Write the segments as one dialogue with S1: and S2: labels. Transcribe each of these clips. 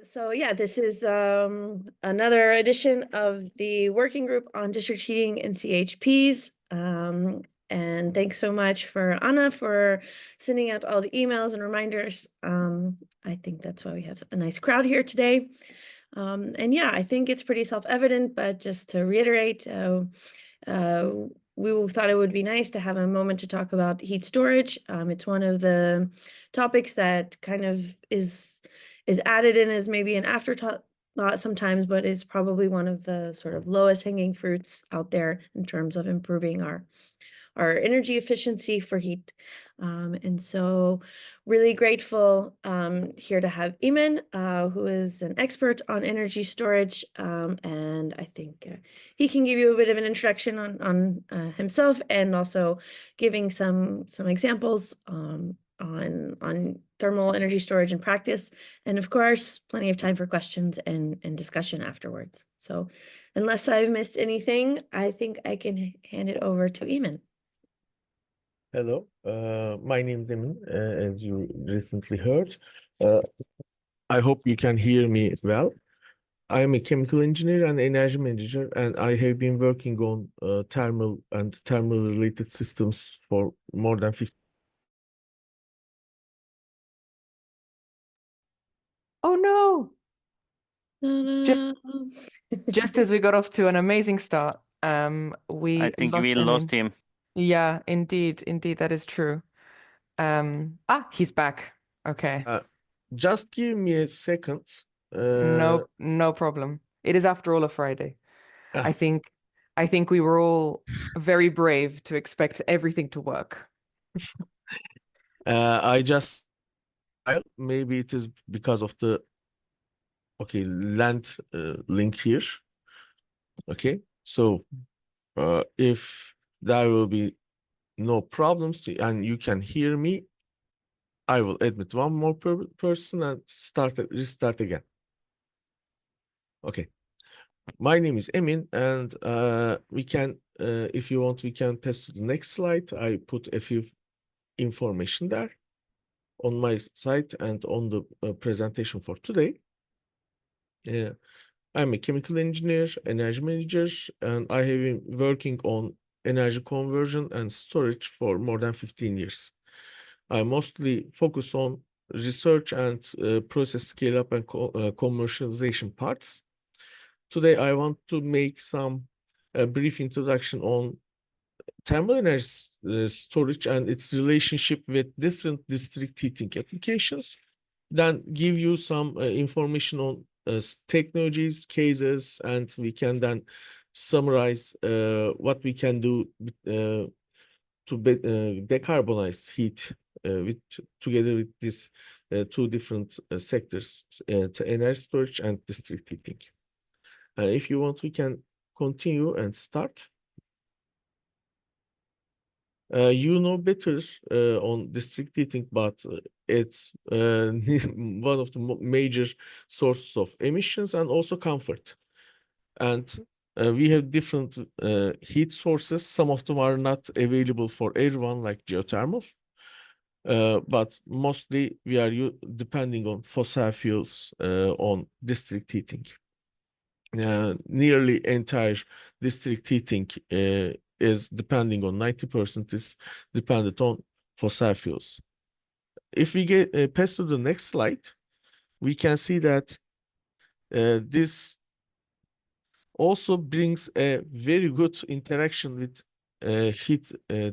S1: So yeah, this is another edition of the working group on district heating and CHPs. And thanks so much for Anna for sending out all the emails and reminders. I think that's why we have a nice crowd here today. And yeah, I think it's pretty self-evident, but just to reiterate, we thought it would be nice to have a moment to talk about heat storage. It's one of the topics that kind of is added in as maybe an afterthought sometimes, but is probably one of the sort of lowest hanging fruits out there in terms of improving our energy efficiency for heat. And so really grateful here to have Eamon, who is an expert on energy storage. And I think he can give you a bit of an introduction on himself, and also giving some examples on thermal energy storage in practice. And of course, plenty of time for questions and discussion afterwards. So unless I've missed anything, I think I can hand it over to Eamon.
S2: Hello, my name is Emin, as you recently heard. I hope you can hear me well. I am a chemical engineer and energy manager, and I have been working on thermal and thermal-related systems for more than 50.
S3: Oh no!
S1: Ta-da.
S3: Just as we got off to an amazing start, we
S4: I think
S3: lost
S4: we
S3: Emin.
S4: lost him.
S3: Yeah, indeed, that is true. He's back. Okay.
S2: Just give me a second.
S3: No problem. It is after all a Friday.
S2: Ah.
S3: I think we were all very brave to expect everything to work.
S2: I just maybe it is because of the land link here. Okay, so if there will be no problems and you can hear me, I will admit one more person and restart again. Okay. My name is Emin, and we can, if you want, we can pass to the next slide. I put a few information there on my site and on the presentation for today. I'm a chemical engineer, energy manager, and I have been working on energy conversion and storage for more than 15 years. I mostly focus on research and process scale-up and commercialization parts. Today, I want to make some brief introduction on thermal energy storage and its relationship with different district heating applications. Then give you some information on technologies, cases, and we can then summarize what we can do to decarbonize heat together with these two different sectors, energy storage and district heating. If you want, we can continue and start. You know better on district heating, but it's one of the major sources of emissions and also comfort. And we have different heat sources. Some of them are not available for everyone, like geothermal. But mostly we are depending on fossil fuels on district heating. Nearly entire district heating is depending on 90% is dependent on fossil fuels. If we get pass to the next slide, we can see that this also brings a very good interaction with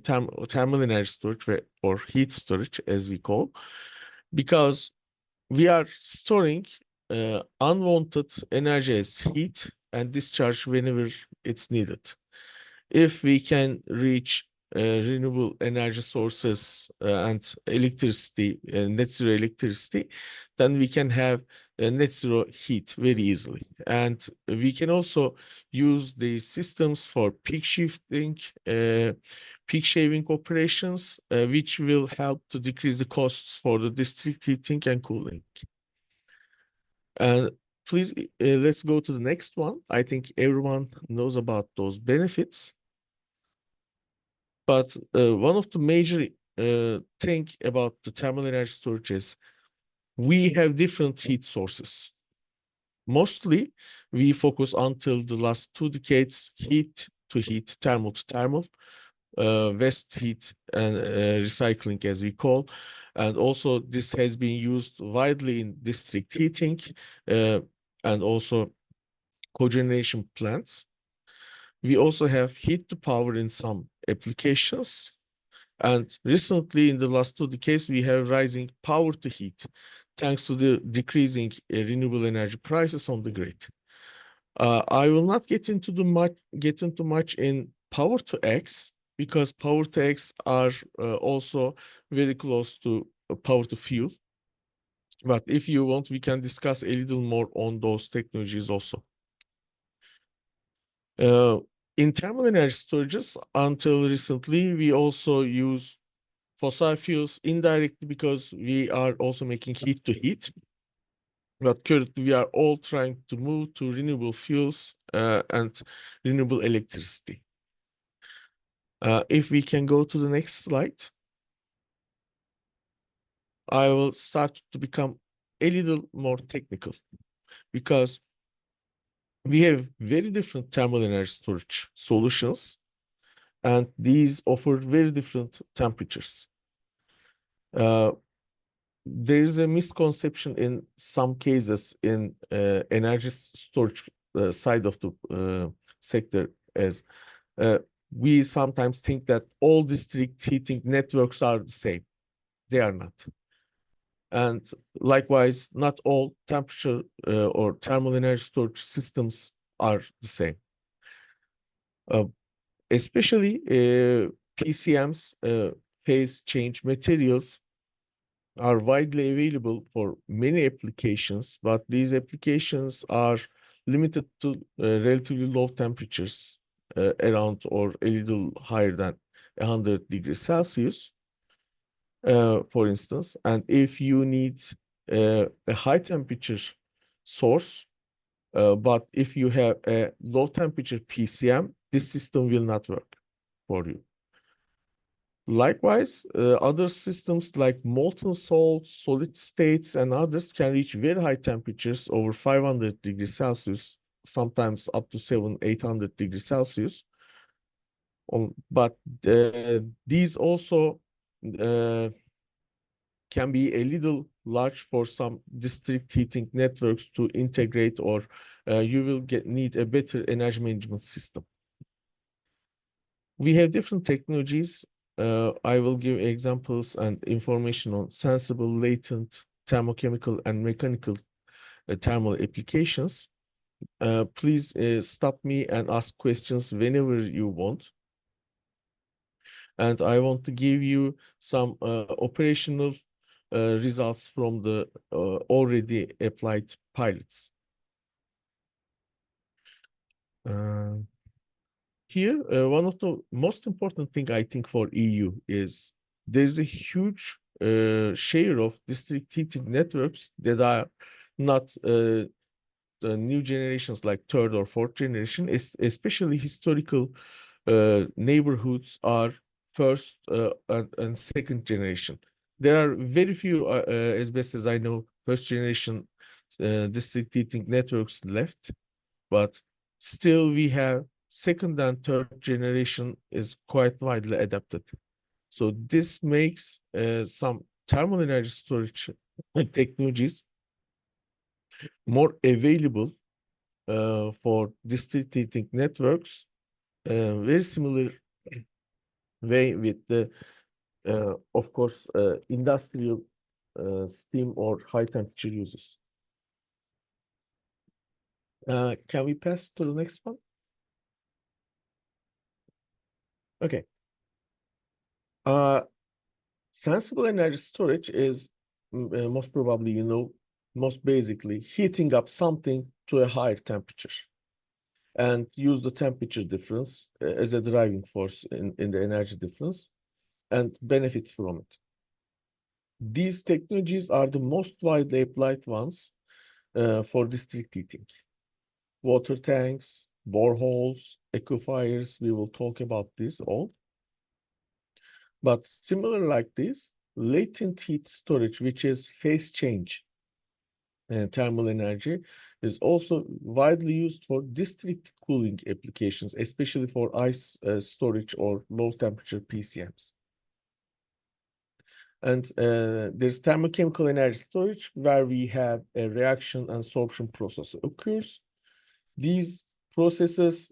S2: thermal energy storage or heat storage, as we call, because we are storing unwanted energy as heat and discharge whenever it's needed. If we can reach renewable energy sources and electricity, net zero electricity, then we can have net zero heat very easily. And we can also use these systems for peak shifting, peak shaving operations, which will help to decrease the costs for the district heating and cooling. And please, let's go to the next one. I think everyone knows about those benefits. But one of the major thing about the thermal energy storage is we have different heat sources. Mostly, we focus until the last 2 decades, heat to heat, thermal to thermal, waste heat and recycling as we call. And also this has been used widely in district heating and also cogeneration plants. We also have heat to power in some applications. And recently, in the last 2 decades, we have rising power to heat, thanks to the decreasing renewable energy prices on the grid. I will not get into much in power to X because power to X are also very close to power to fuel. But if you want, we can discuss a little more on those technologies also. In thermal energy storages, until recently, we also use fossil fuels indirectly because we are also making heat to heat. But currently, we are all trying to move to renewable fuels and renewable electricity. If we can go to the next slide, I will start to become a little more technical because we have very different thermal energy storage solutions, and these offer very different temperatures. There is a misconception in some cases in energy storage side of the sector as we sometimes think that all district heating networks are the same. They are not. And likewise, not all temperature or thermal energy storage systems are the same. Especially PCMs, phase change materials, are widely available for many applications, but these applications are limited to relatively low temperatures, around or a little higher than 100 degrees Celsius, for instance. And if you need a high temperature source, but if you have a low temperature PCM, this system will not work for you. Likewise, other systems like molten salts, solid states, and others can reach very high temperatures over 500 degrees Celsius, sometimes up to 800 degrees Celsius. But these also can be a little large for some district heating networks to integrate, or you will need a better energy management system. We have different technologies. I will give examples and information on sensible, latent, thermochemical, and mechanical thermal applications. Please stop me and ask questions whenever you want. And I want to give you some operational results from the already applied pilots. Here, one of the most important thing I think for EU is there's a huge share of district heating networks that are not the new generations like third or fourth generation, especially historical neighborhoods are first and second generation. There are very few, as best as I know, first generation district heating networks left, but still we have second and third generation is quite widely adapted. So this makes some thermal energy storage technologies more available for district heating networks, very similar way with the, of course, industrial steam or high temperature uses. Can we pass to the next one? Okay. Sensible energy storage is most probably, most basically heating up something to a higher temperature and use the temperature difference as a driving force in the energy difference and benefit from it. These technologies are the most widely applied ones for district heating. Water tanks, boreholes, aquifers, we will talk about this all. But similar like this, latent heat storage, which is phase change thermal energy, is also widely used for district cooling applications, especially for ice storage or low temperature PCMs. And there's thermochemical energy storage, where we have a reaction and sorption process occurs. These processes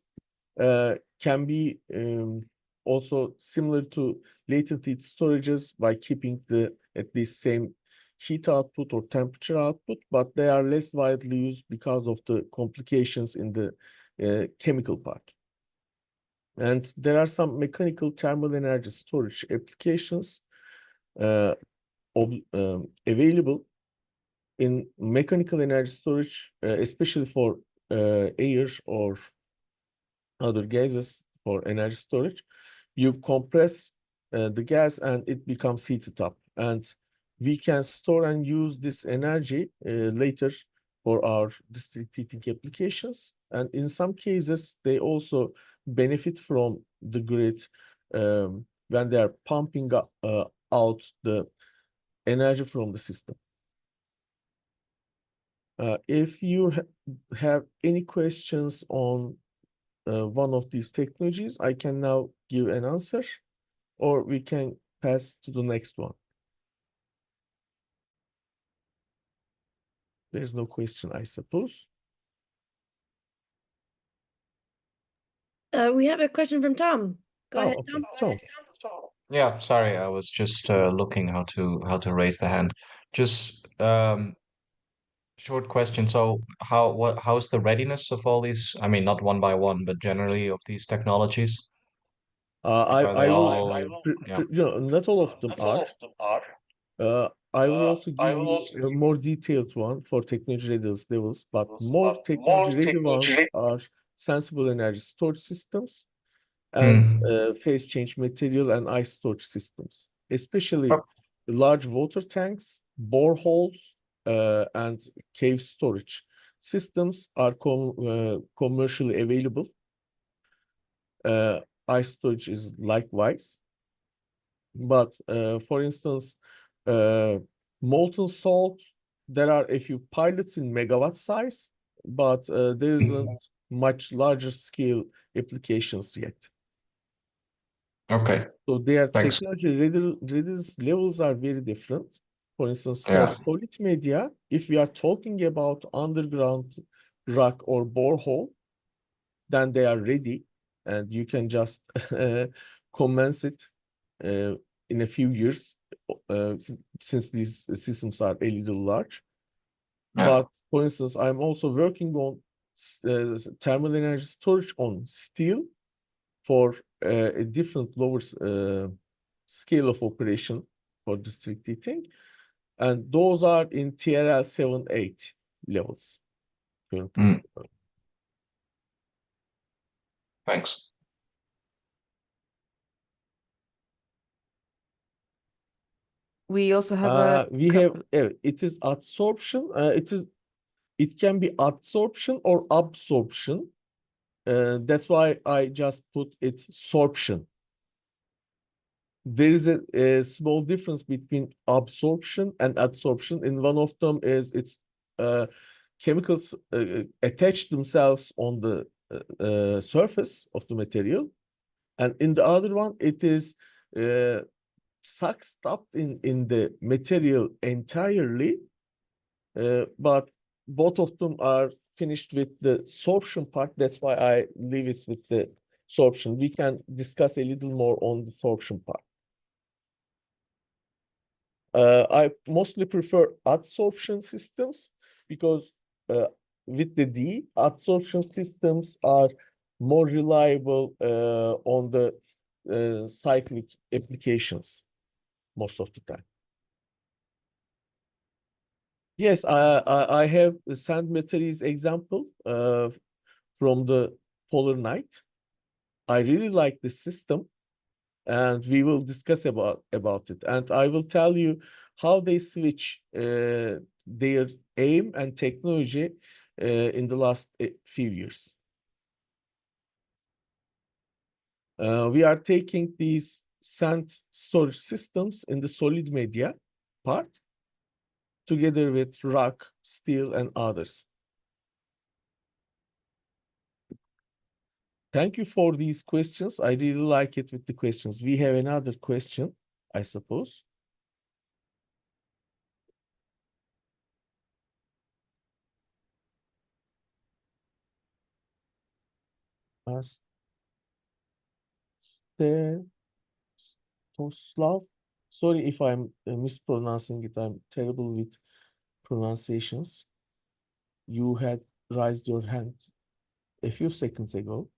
S2: can be also similar to latent heat storages by keeping at least same heat output or temperature output, but they are less widely used because of the complications in the chemical part. And there are some mechanical thermal energy storage applications available in mechanical energy storage, especially for air or other gases for energy storage. You compress the gas and it becomes heated up. And we can store and use this energy later for our district heating applications. And in some cases, they also benefit from the grid when they are pumping out the energy from the system. If you have any questions on one of these technologies, I can now give an answer, or we can pass to the next one. There's no question, I suppose.
S1: We have a question from Tom. Go ahead,
S2: okay.
S1: Tom.
S2: Tom.
S4: Yeah, sorry, I was just looking how to raise the hand. Just short question. So how's the readiness of all these? I mean, not one by one, but generally of these technologies? Like, are they all? Yeah.
S2: Not all of them are. I will also give you a more detailed one for technology readiness levels, but more technology ready ones are sensible energy storage systems and phase change material and ice storage systems, especially large water tanks, boreholes, and cave storage systems are commercially available. Ice storage is likewise. But for instance, molten salt, there are a few pilots in megawatt size, but there isn't much larger scale applications yet.
S4: Okay.
S2: So their
S4: Thanks.
S2: technology readiness levels are very different. For instance, for
S4: Yeah.
S2: solid media, if we are talking about underground rock or borehole, then they are ready, and you can just commence it in a few years, since these systems are a little large.
S4: Yeah.
S2: But for instance, I'm also working on thermal energy storage on steel for a different lower scale of operation for district heating. And those are in TRL 7-8 levels currently.
S4: Thanks.
S3: We also have
S2: it is adsorption. It can be adsorption or absorption. That's why I just put it sorption. There is a small difference between absorption and adsorption. In one of them is chemicals attach themselves on the surface of the material, and in the other one it is sucked up in the material entirely, but both of them are finished with the sorption part. That's why I leave it with the sorption. We can discuss a little more on the sorption part. I mostly prefer adsorption systems because with the D, adsorption systems are more reliable on the cyclic applications most of the time. Yes, I have a St. Meteries example from the Polar Night. I really like the system, and we will discuss about it. And I will tell you how they switch their aim and technology in the last few years. We are taking these sand storage systems in the solid media part, together with rock, steel, and others. Thank you for these questions. I really like it with the questions. We have another question, I suppose. Stoslav. Sorry if I'm mispronouncing it. I'm terrible with pronunciations. You had raised your hand a few seconds ago.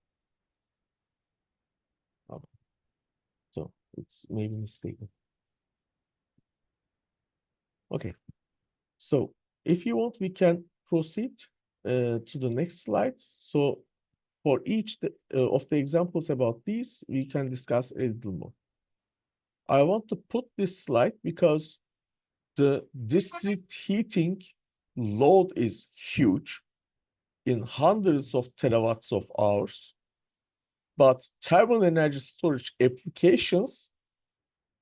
S2: So it's maybe mistaken. Okay. So if you want, we can proceed to the next slides. So for each of the examples about these, we can discuss a little more. I want to put this slide because the district heating load is huge in hundreds of terawatts of hours, but thermal energy storage applications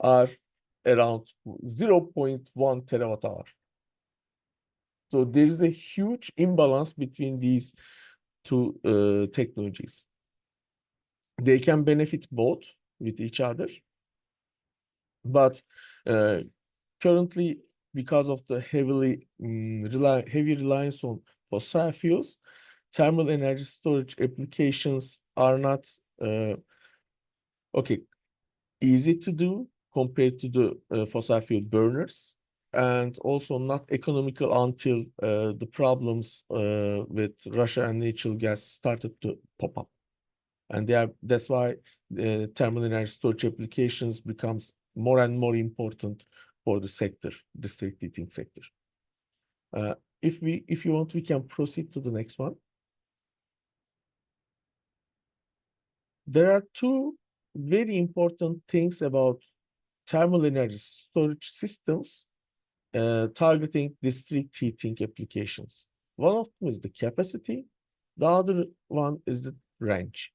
S2: are around 0.1 terawatt hour. So there is a huge imbalance between these two technologies. They can benefit both with each other, but currently, because of the heavy reliance on fossil fuels, thermal energy storage applications are not easy to do compared to the fossil fuel burners, and also not economical until the problems with Russia and natural gas started to pop up. And that's why thermal energy storage applications becomes more and more important for the sector, district heating sector. If you want, we can proceed to the next one. There are two very important things about thermal energy storage systems targeting district heating applications. One of them is the capacity. The other one is the range.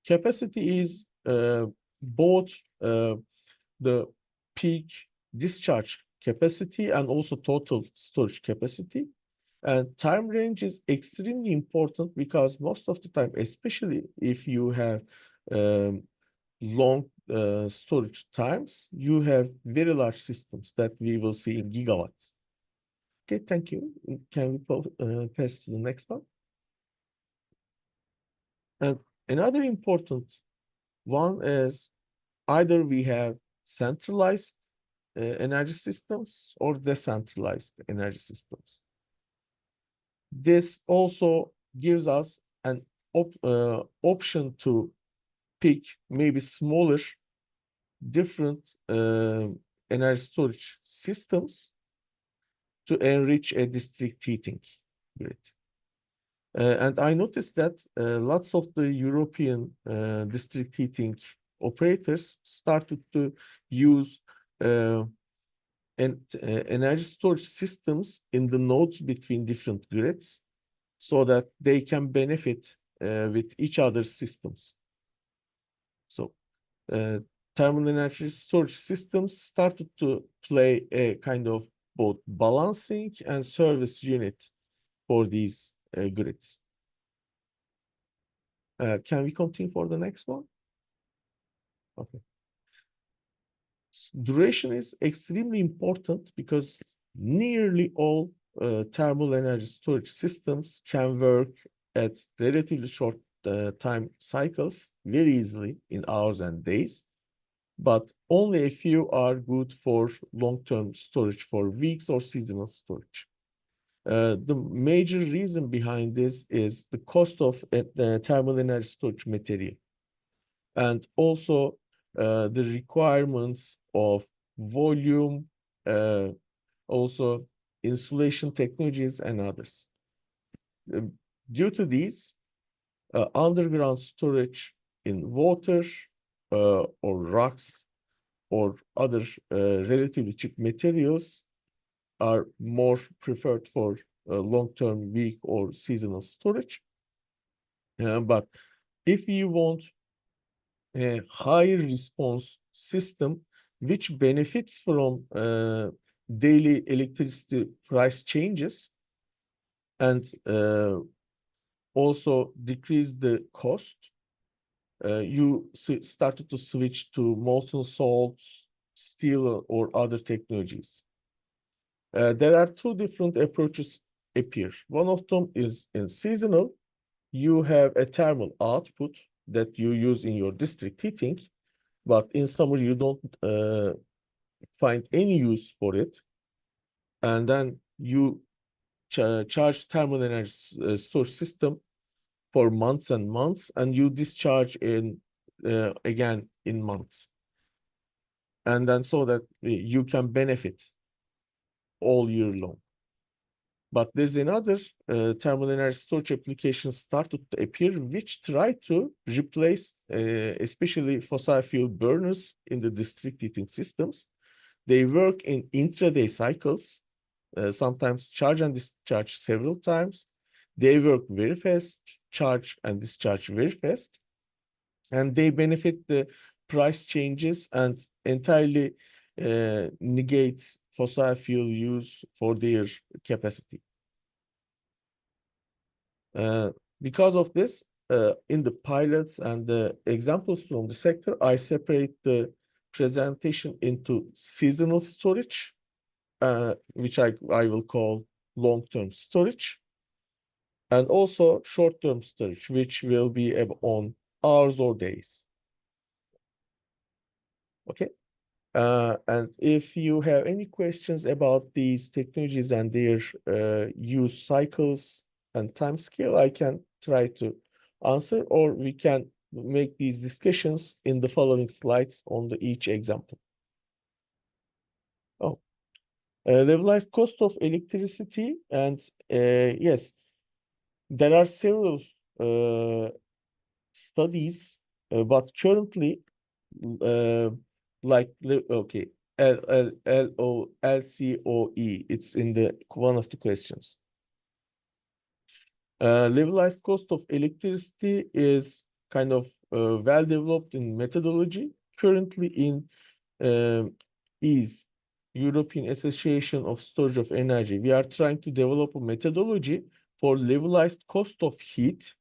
S2: Capacity is both the peak discharge capacity and also total storage capacity. And time range is extremely important because most of the time, especially if you have long storage times, you have very large systems that we will see in gigawatts. Okay, thank you. Can we pass to the next one? And another important one is either we have centralized energy systems or decentralized energy systems. This also gives us an option to pick maybe smaller, different energy storage systems to enrich a district heating grid. And I noticed that lots of the European district heating operators started to use energy storage systems in the nodes between different grids so that they can benefit with each other's systems. So thermal energy storage systems started to play a kind of both balancing and service unit for these grids. Can we continue for the next one? Okay. Duration is extremely important because nearly all thermal energy storage systems can work at relatively short time cycles very easily in hours and days, but only a few are good for long-term storage for weeks or seasonal storage. The major reason behind this is the cost of thermal energy storage material, and also the requirements of volume, also insulation technologies and others. Due to these, underground storage in water or rocks or other relatively cheap materials are more preferred for long-term week or seasonal storage. But if you want a higher response system which benefits from daily electricity price changes and also decrease the cost you started to switch to molten salt, steel, or other technologies. There are two different approaches appear. One of them is in seasonal. You have a thermal output that you use in your district heating, but in summer you don't find any use for it. And then you charge thermal energy storage system for months and months, and you discharge in again in months. And then so that you can benefit all year long. But there's another thermal energy storage application started to appear, which try to replace especially fossil fuel burners in the district heating systems. They work in intraday cycles, sometimes charge and discharge several times. They work very fast, charge and discharge very fast, and they benefit the price changes and entirely negates fossil fuel use for their capacity. Because of this, in the pilots and the examples from the sector, I separate the presentation into seasonal storage, which I will call long-term storage, and also short-term storage, which will be on hours or days. Okay. And if you have any questions about these technologies and their use cycles and time scale, I can try to answer, or we can make these discussions in the following slides on each example. Oh, levelized cost of electricity, and yes, there are several studies, but currently, like okay, LCOE, it's in the one of the questions. Levelized cost of electricity is kind of well developed in methodology. Currently in is European Association of Storage of Energy. We are trying to develop a methodology for levelized cost of heat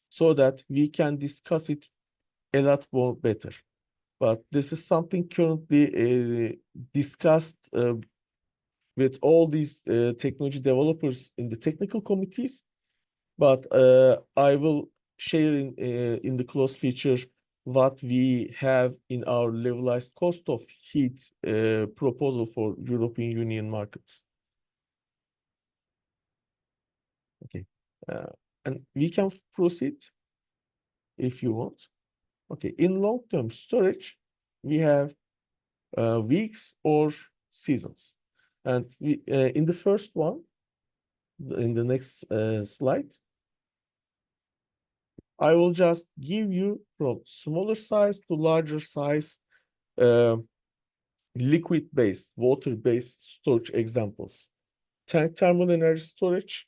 S2: so that we can discuss it a lot more better. But this is something currently discussed with all these technology developers in the technical committees. But I will share in the closed feature what we have in our levelized cost of heat proposal for European Union markets. Okay, and we can proceed if you want. Okay, in long-term storage, we have weeks or seasons. And we, in the first one, in the next slide, I will just give you from smaller size to larger size liquid-based, water-based storage examples. Tank thermal energy storage,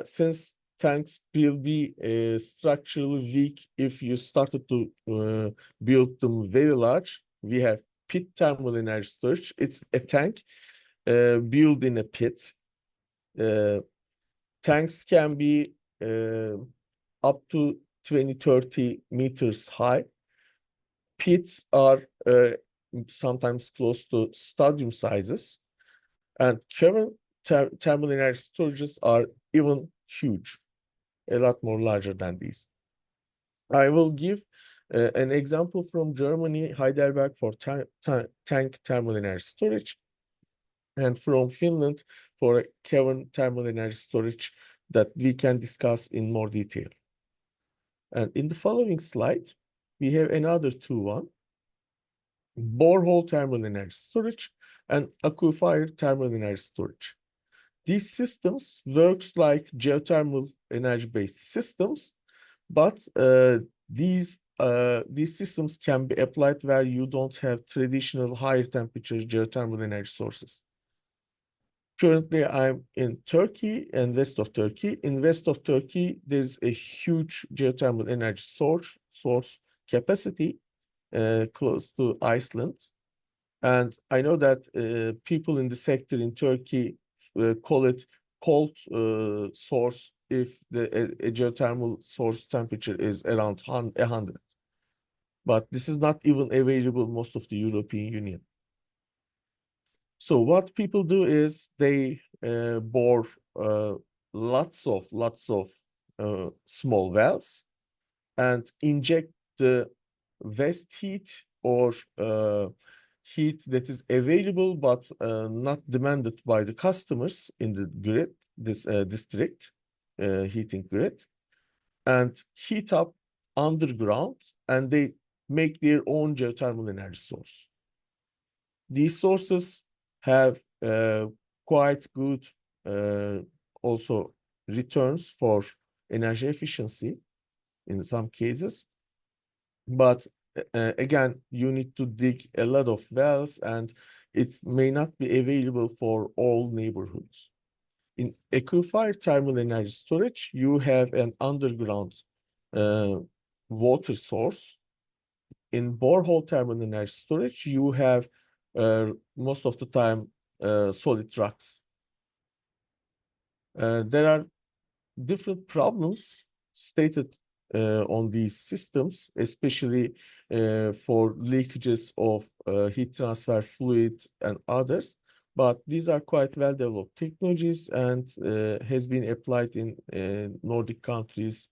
S2: since tanks will be structurally weak if you started to build them very large. We have pit thermal energy storage. It's a tank built in a pit. Tanks can be up to 20-30 meters high. Pits are sometimes close to stadium sizes, and current thermal energy storages are even huge, a lot more larger than these. I will give an example from Germany, Heidelberg, for tank thermal energy storage, and from Finland for cavern thermal energy storage that we can discuss in more detail. And in the following slide, we have another one: borehole thermal energy storage and aquifer thermal energy storage. These systems works like geothermal energy-based systems, but these systems can be applied where you don't have traditional higher temperature geothermal energy sources. Currently, I'm in Turkey and west of Turkey. In west of Turkey, there's a huge geothermal energy source capacity close to Iceland. And I know that people in the sector in Turkey call it cold source if a geothermal source temperature is around 100. But this is not even available in most of the European Union. So what people do is they bore lots of small wells and inject the waste heat or heat that is available but not demanded by the customers in the grid, this district heating grid, and heat up underground, and they make their own geothermal energy source. These sources have quite good also returns for energy efficiency in some cases. But again, you need to dig a lot of wells, and it may not be available for all neighborhoods. In aquifer thermal energy storage, you have an underground water source. In borehole thermal energy storage, you have most of the time solid rocks. There are different problems stated on these systems, especially for leakages of heat transfer fluid and others. But these are quite well developed technologies and has been applied in Nordic countries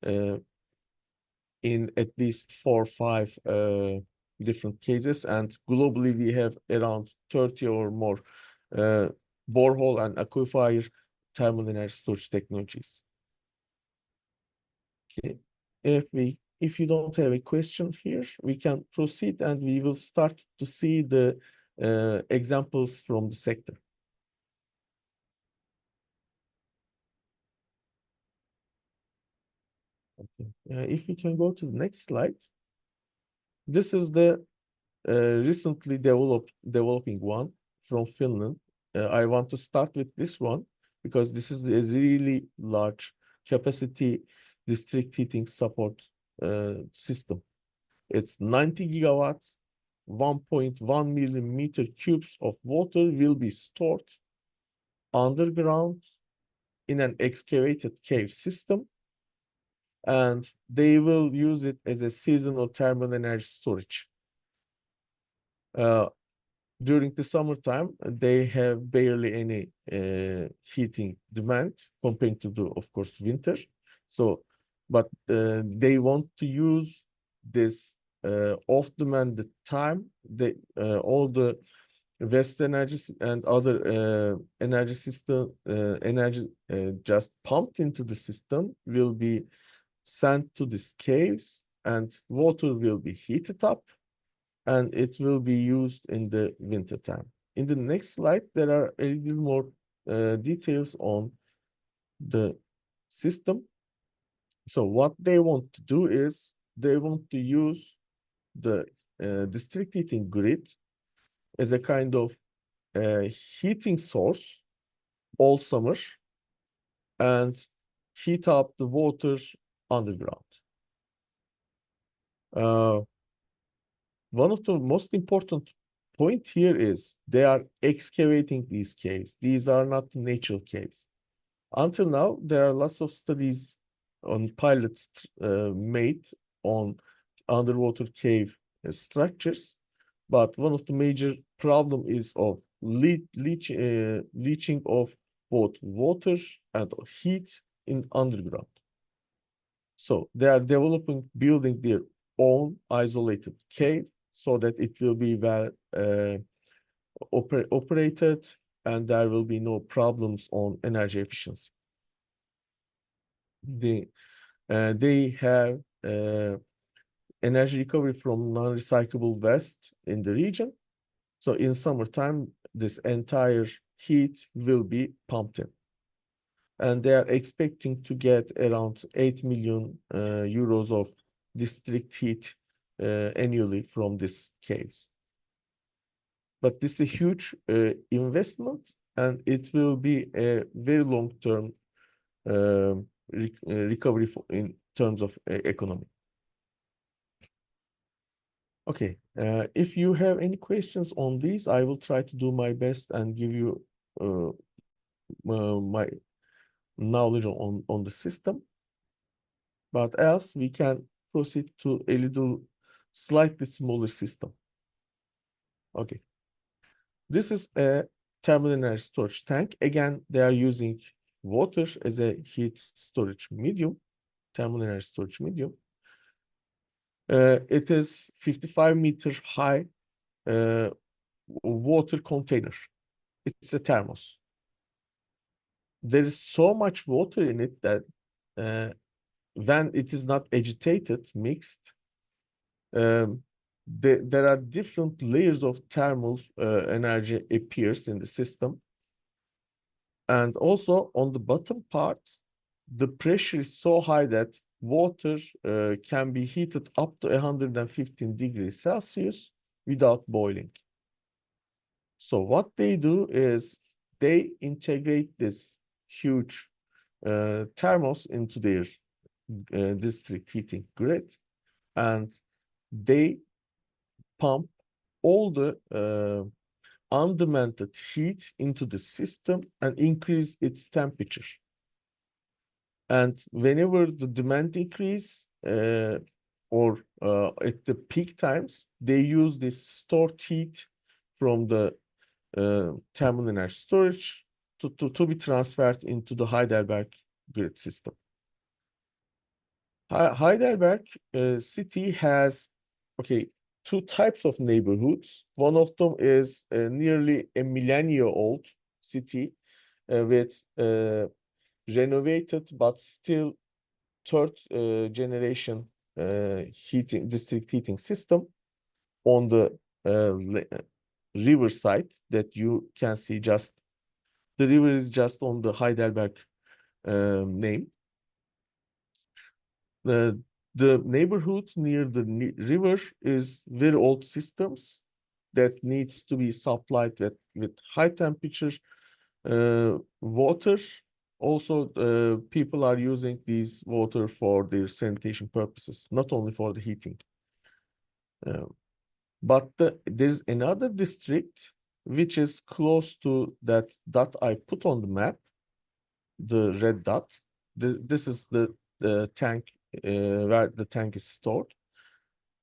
S2: in at least 4 or 5 different cases. And globally, we have around 30 or more borehole and aquifer thermal energy storage technologies. Okay. If you don't have a question here, we can proceed and we will start to see the examples from the sector. Okay. If we can go to the next slide. This is the recently developing one from Finland. I want to start with this one because this is a really large capacity district heating support system. It's 90 gigawatts, 1.1 million meter cubes of water will be stored underground in an excavated cave system, and they will use it as a seasonal thermal energy storage. During the summertime, they have barely any heating demand compared to the, of course, winter. So, but they want to use this off-demand time. They all the waste energy and other energy system energy just pumped into the system will be sent to these caves, and water will be heated up, and it will be used in the winter time. In the next slide, there are a little more details on the system. So what they want to do is they want to use the district heating grid as a kind of heating source all summer and heat up the water underground. One of the most important point here is they are excavating these caves. These are not natural caves. Until now, there are lots of studies on pilots made on underwater cave structures, but one of the major problem is of leaching of both water and heat in underground. So they are building their own isolated cave so that it will be well operated and there will be no problems on energy efficiency. They have energy recovery from non-recyclable waste in the region. So in summertime, this entire heat will be pumped in. And they are expecting to get around 8 million euros of district heat annually from these caves. But this is a huge investment, and it will be a very long-term recovery in terms of economy. Okay, if you have any questions on these, I will try to do my best and give you my knowledge on the system. But else we can proceed to a little slightly smaller system. Okay. This is a thermal energy storage tank. Again, they are using water as a heat storage medium, thermal energy storage medium. It is 55-meter high water container. It's a thermos. There is so much water in it that when it is not agitated, mixed, there are different layers of thermal energy appears in the system. And also on the bottom part, the pressure is so high that water can be heated up to 115 degrees Celsius without boiling. So what they do is they integrate this huge thermos into their district heating grid, and they pump all the undemanded heat into the system and increase its temperature. And whenever the demand increase or at the peak times, they use this stored heat from the thermal energy storage to be transferred into the Heidelberg grid system. Heidelberg city has, two types of neighborhoods. One of them is nearly a millennia-old city with renovated but still third generation district heating system on the riverside that you can see. Just the river is just on the Heidelberg name. The neighborhood near the river is very old systems that needs to be supplied with high temperature water. Also, people are using these water for their sanitation purposes, not only for the heating. But there's another district which is close to that dot I put on the map, the red dot. This is the tank where the tank is stored.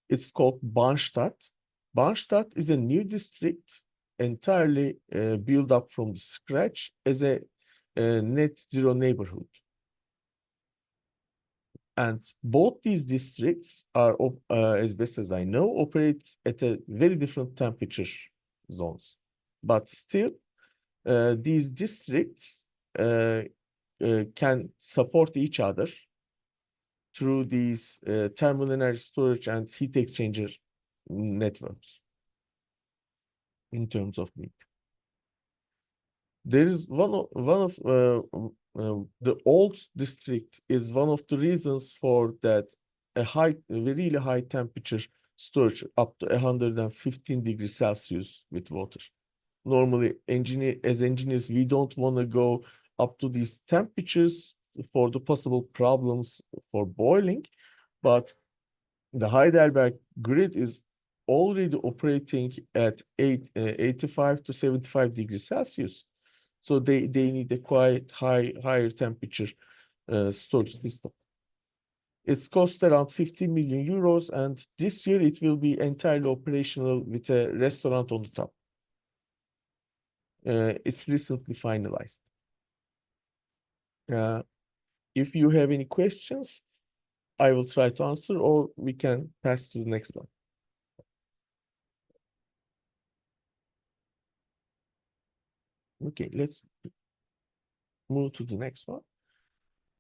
S2: It's called Barnstadt. Barnstadt is a new district entirely built up from scratch as a net zero neighborhood. And both these districts are, as best as I know, operate at a very different temperature zones. But still, these districts can support each other through these thermal energy storage and heat exchanger networks in terms of need. There is one of the old district is one of the reasons for that a really high temperature storage up to 115 degrees Celsius with water. Normally, as engineers, we don't want to go up to these temperatures for the possible problems for boiling, but the Heidelberg grid is already operating at 85 to 75 degrees Celsius. So they need a quite higher temperature storage system. It's cost around 50 million euros, and this year it will be entirely operational with a restaurant on the top. It's recently finalized. If you have any questions, I will try to answer, or we can pass to the next one. Okay, let's move to the next one.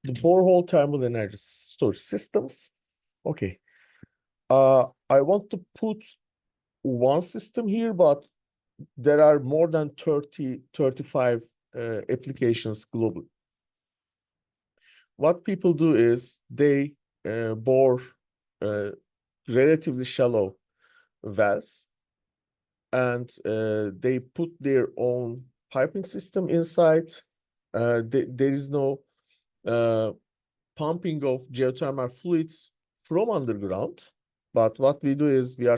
S2: The borehole thermal energy storage systems. Okay. I want to put one system here, but there are more than 35 applications globally. What people do is they bore relatively shallow wells, and they put their own piping system inside. There is no pumping of geothermal fluids from underground, but what we do is we are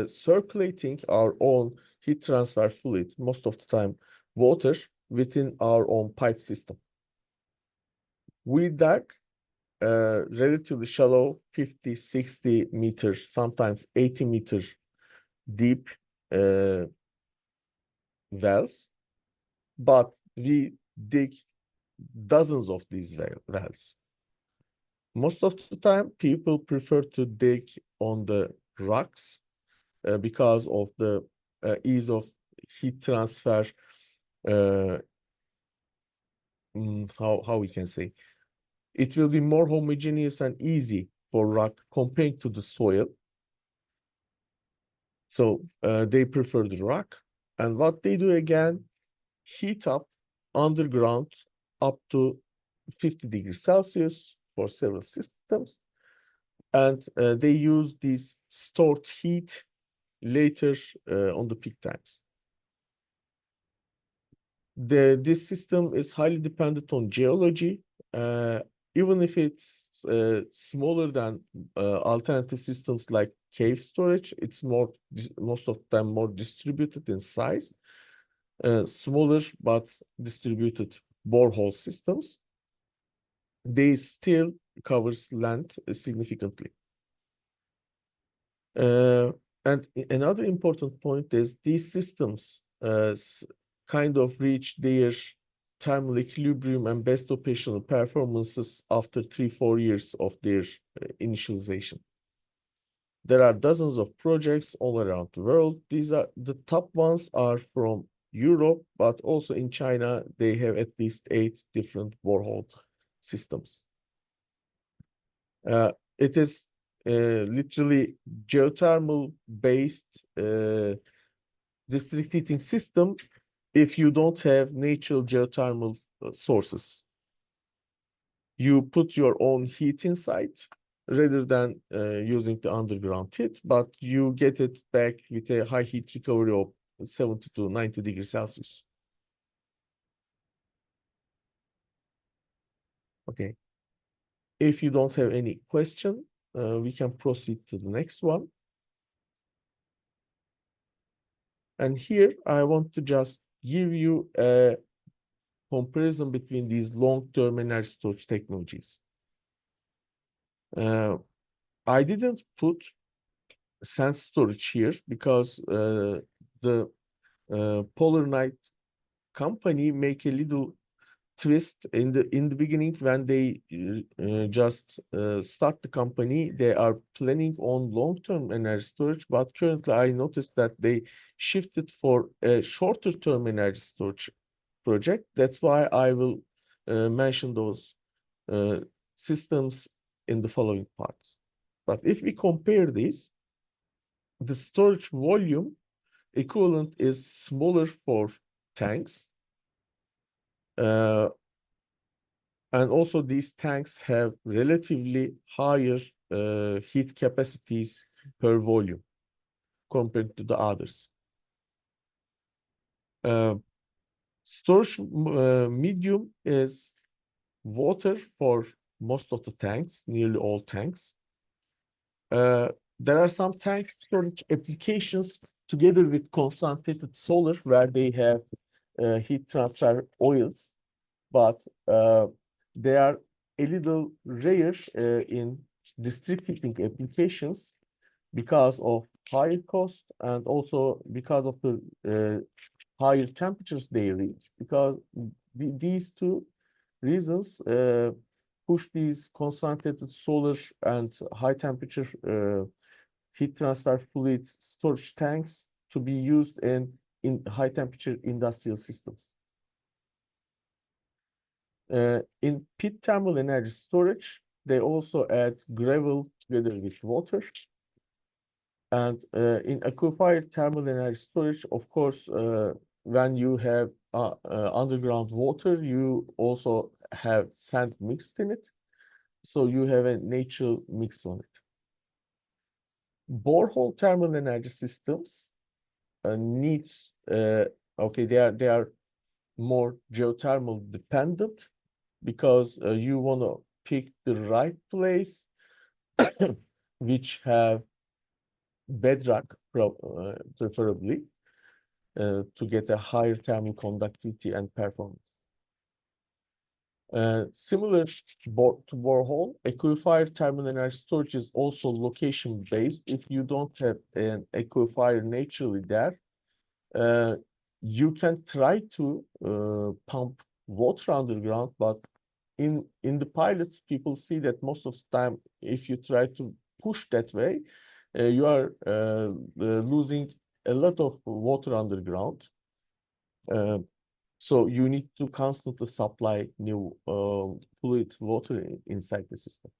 S2: circulating our own heat transfer fluid, most of the time water, within our own pipe system. We dug relatively shallow 50, 60 meters, sometimes 80 meter deep wells, but we dig dozens of these wells. Most of the time, people prefer to dig on the rocks because of the ease of heat transfer. How we can say, it will be more homogeneous and easy for rock compared to the soil. So they prefer the rock. And what they do again, heat up underground up to 50 degrees Celsius for several systems. And they use this stored heat later on the peak times. This system is highly dependent on geology. Even if it's smaller than alternative systems like cave storage, it's most of them more distributed in size. Smaller but distributed borehole systems, they still covers land significantly. And another important point is these systems kind of reach their thermal equilibrium and best operational performances after 3-4 years of their initialization. There are dozens of projects all around the world. These are the top ones are from Europe, but also in China, they have at least 8 different borehole systems. It is literally geothermal based district heating system if you don't have natural geothermal sources. You put your own heat inside rather than using the underground heat, but you get it back with a high heat recovery of 70 to 90 degrees Celsius. Okay. If you don't have any question, we can proceed to the next one. And here I want to just give you a comparison between these long-term energy storage technologies. I didn't put sense storage here because the Polar Night company make a little twist in the beginning when they just start the company. They are planning on long-term energy storage, but currently I noticed that they shifted for a shorter term energy storage project. That's why I will mention those systems in the following parts. But if we compare these, the storage volume equivalent is smaller for tanks. And also these tanks have relatively higher heat capacities per volume compared to the others. Storage medium is water for most of the tanks, nearly all tanks. There are some tank storage applications together with concentrated solar where they have heat transfer oils, but they are a little rare in district heating applications because of higher cost and also because of the higher temperatures they reach. Because these two reasons push these concentrated solar and high temperature heat transfer fluid storage tanks to be used in high temperature industrial systems. In pit thermal energy storage, they also add gravel together with water. And in aquifer thermal energy storage, of course, when you have underground water, you also have sand mixed in it. So you have a natural mix on it. Borehole thermal energy systems needs, okay, they are more geothermal dependent because you want to pick the right place which have bedrock preferably to get a higher thermal conductivity and performance. Similar to borehole, aquifer thermal energy storage is also location based. If you don't have an aquifer naturally there, you can try to pump water underground, but in the pilots, people see that most of the time, if you try to push that way, you are losing a lot of water underground. So you need to constantly supply new fluid water inside the system.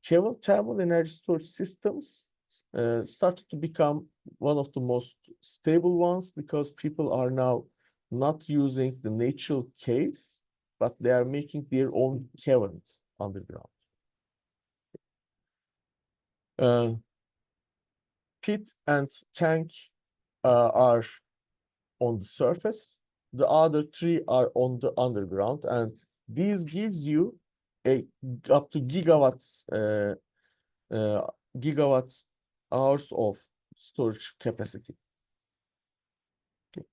S2: Thermal energy storage systems started to become one of the most stable ones because people are now not using the natural caves, but they are making their own caverns underground. Pit and tank are on the surface. The other three are on the underground, and these gives you up to gigawatt hours of storage capacity. Okay.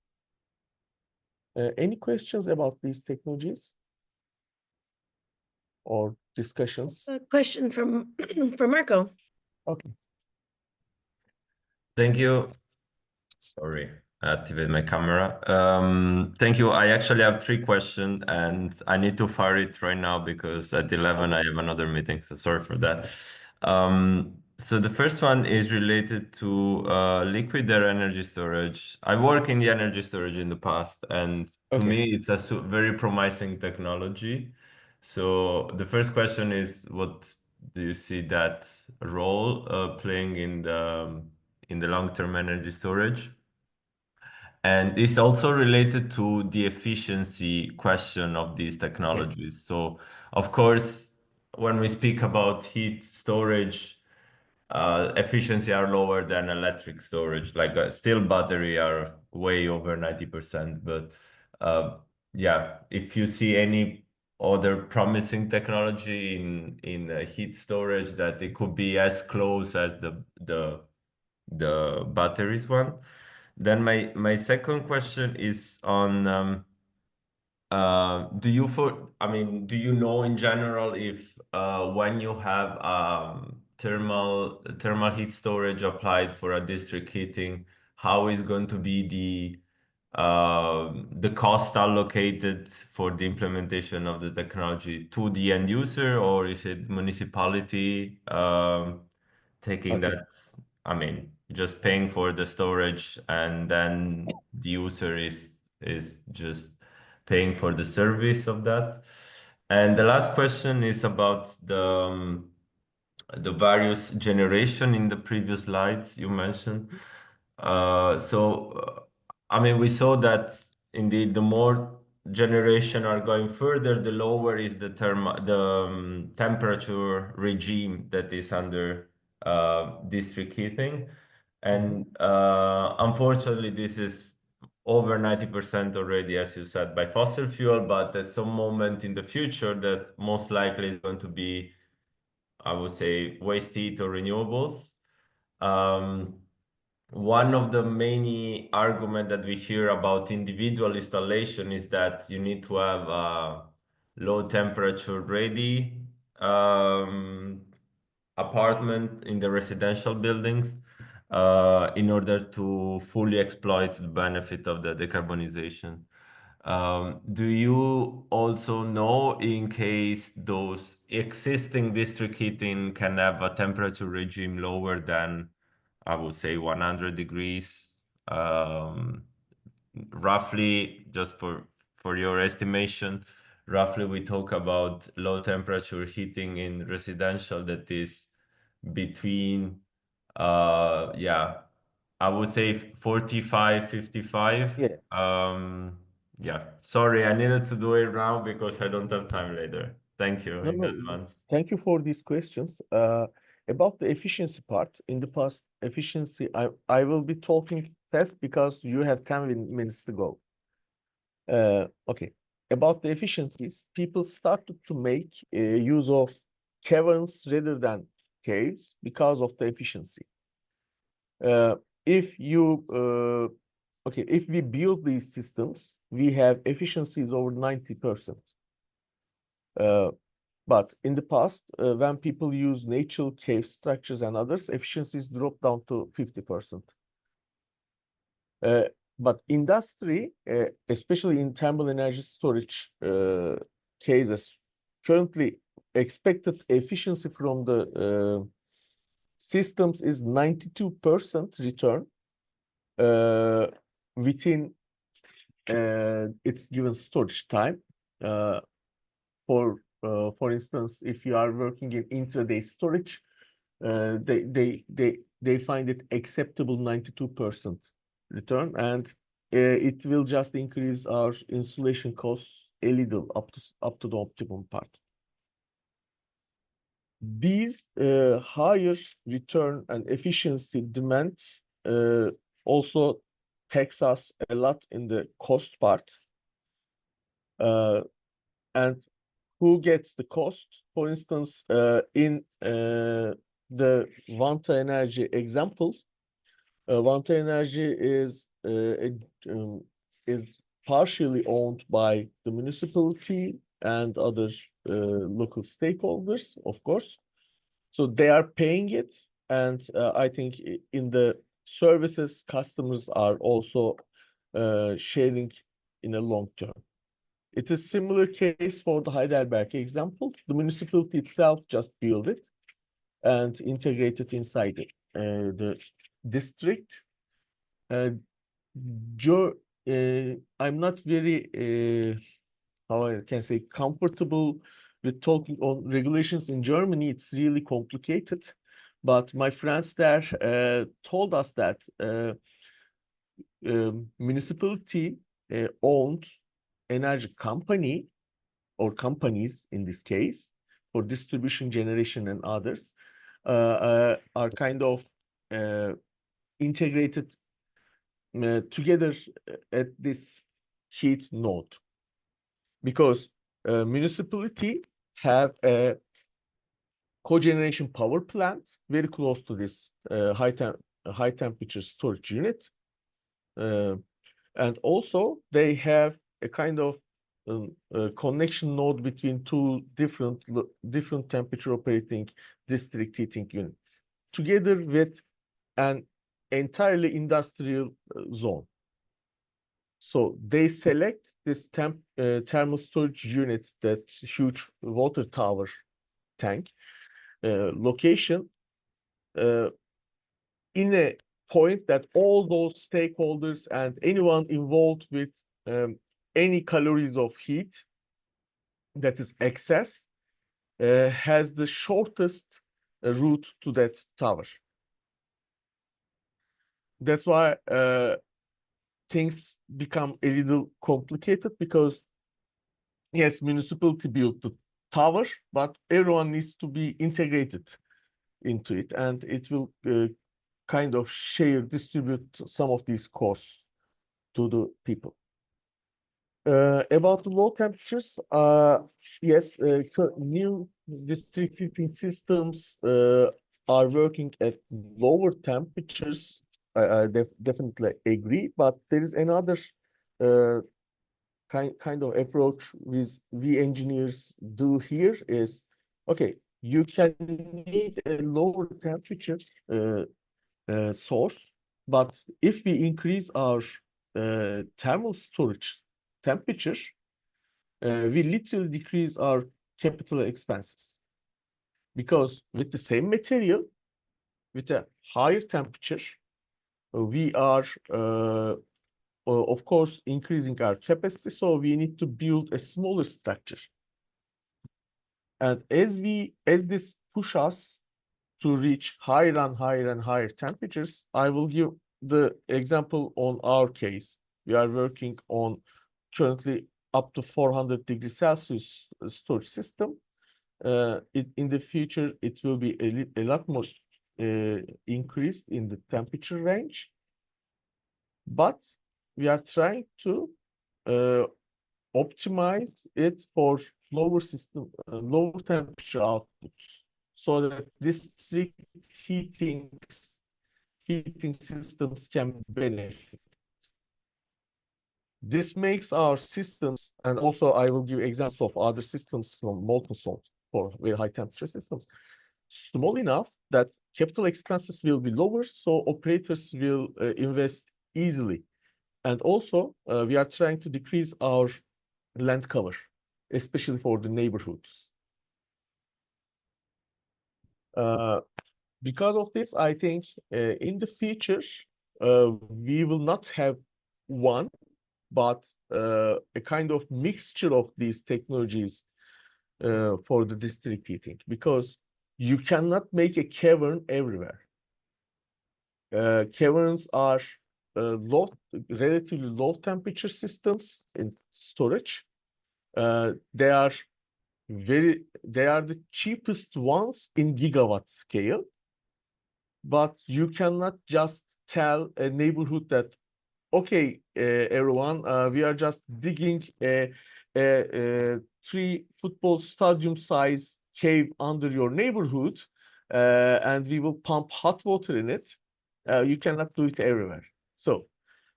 S2: Any questions about these technologies or discussions?
S1: A question from from Marco.
S2: Okay.
S5: Thank you. Sorry, I activated my camera. Thank you. I actually have 3 questions and I need to fire it right now because at 11 I have another meeting, so sorry for that. So the first one is related to liquid air energy storage. I work in the energy storage in the past, and to
S2: Okay.
S5: me it's a very promising technology. So the first question is, what do you see that role playing in the long-term energy storage? And it's also related to the efficiency question of these technologies. So, of course, when we speak about heat storage, efficiency are lower than electric storage. Like still battery are way over 90%. But yeah, if you see any other promising technology in heat storage that it could be as close as the batteries one. Then my second question is on do you know in general if when you have thermal heat storage applied for a district heating, how is going to be the cost allocated for the implementation of the technology to the end user, or is it municipality taking
S2: Okay.
S5: that? I mean, just paying for the storage, and then the user is just paying for the service of that. And the last question is about the various generation in the previous slides you mentioned. I mean, we saw that indeed the more generation are going further, the lower is the temperature regime that is under district heating. And unfortunately, this is over 90% already, as you said, by fossil fuel, but at some moment in the future, that most likely is going to be, I would say, waste heat or renewables. One of the many argument that we hear about individual installation is that you need to have a low temperature ready apartment in the residential buildings in order to fully exploit the benefit of the decarbonization. Do you also know in case those existing district heating can have a temperature regime lower than, I would say, 100 degrees, roughly, just for your estimation, roughly we talk about low temperature heating in residential that is between, yeah, I would say 45, 55.
S2: Yeah.
S5: Yeah, sorry, I needed to do it now because I don't have time later. Thank you
S2: No,
S5: in
S2: no.
S5: advance.
S2: Thank you for these questions. About the efficiency part, in the past, efficiency, I will be talking fast because you have 10 minutes to go. Okay. About the efficiencies, people started to make use of caverns rather than caves because of the efficiency. If we build these systems, we have efficiencies over 90%. But in the past, when people use natural cave structures and others, efficiencies drop down to 50%. But industry, especially in thermal energy storage cases, currently expected efficiency from the systems is 92% return within its given storage time. For instance, if you are working in intraday storage, they find it acceptable 92% return, and it will just increase our insulation costs a little up to the optimum part. These higher return and efficiency demands also tax us a lot in the cost part. And who gets the cost? For instance, in the Vantaa Enerji example, Vantaa Enerji is partially owned by the municipality and other local stakeholders, of course. So they are paying it, and I think in the services, customers are also sharing in a long term. It is similar case for the Heidelberg example. The municipality itself just built it and integrated inside the district. I'm not very, how I can say, comfortable with talking on regulations in Germany. It's really complicated. But my friends there told us that municipality owned energy company or companies in this case for distribution, generation, and others are kind of integrated together at this heat node, because municipality have a cogeneration power plant very close to this high temperature storage unit, and also they have a kind of connection node between two different temperature operating district heating units together with an entirely industrial zone. So they select this thermal storage unit, that huge water tower tank location in a point that all those stakeholders and anyone involved with any calories of heat that is excess has the shortest route to that tower. That's why things become a little complicated, because yes, municipality built the tower, but everyone needs to be integrated into it, and it will kind of distribute some of these costs to the people. About the low temperatures, yes, new district heating systems are working at lower temperatures. I definitely agree, but there is another kind of approach we engineers do here is, okay, you can need a lower temperature source, but if we increase our thermal storage temperature, we literally decrease our capital expenses, because with the same material, with a higher temperature, we are of course increasing our capacity, so we need to build a smaller structure. And as this push us to reach higher and higher and higher temperatures, I will give the example on our case. We are working on currently up to 400 degrees Celsius storage system. In the future, it will be a lot more increased in the temperature range. But we are trying to optimize it for lower temperature output, so that district heating systems can benefit. This makes our systems, and also I will give examples of other systems from molten salt for very high temperature systems, small enough that capital expenses will be lower, so operators will invest easily. And also, we are trying to decrease our land cover, especially for the neighborhoods. Because of this, I think in the future, we will not have one, but a kind of mixture of these technologies for the district heating, because you cannot make a cavern everywhere. Caverns are relatively low temperature systems in storage. They are the cheapest ones in gigawatt scale, but you cannot just tell a neighborhood that, okay, everyone, we are just digging a 3 football stadium size cave under your neighborhood, and we will pump hot water in it. You cannot do it everywhere. So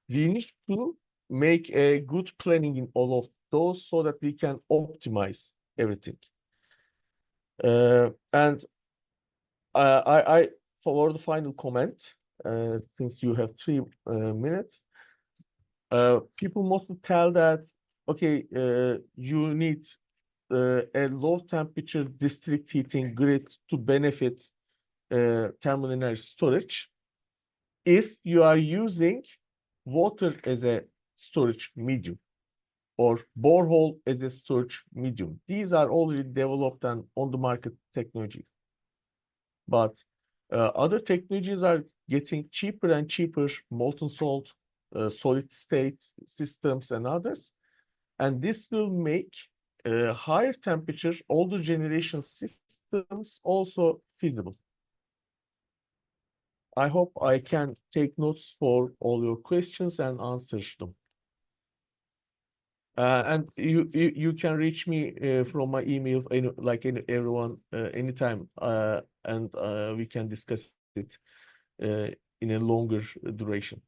S2: we need to make a good planning in all of those so that we can optimize everything. And for the final comment, since you have 3 minutes, people mostly tell that, okay, you need a low temperature district heating grid to benefit thermal energy storage if you are using water as a storage medium or borehole as a storage medium. These are already developed and on the market technologies. But other technologies are getting cheaper and cheaper, molten salt, solid state systems and others. And this will make higher temperature, older generation systems also feasible. I hope I can take notes for all your questions and answer them. And you can reach me from my email, everyone, anytime, and we can discuss it in a longer duration.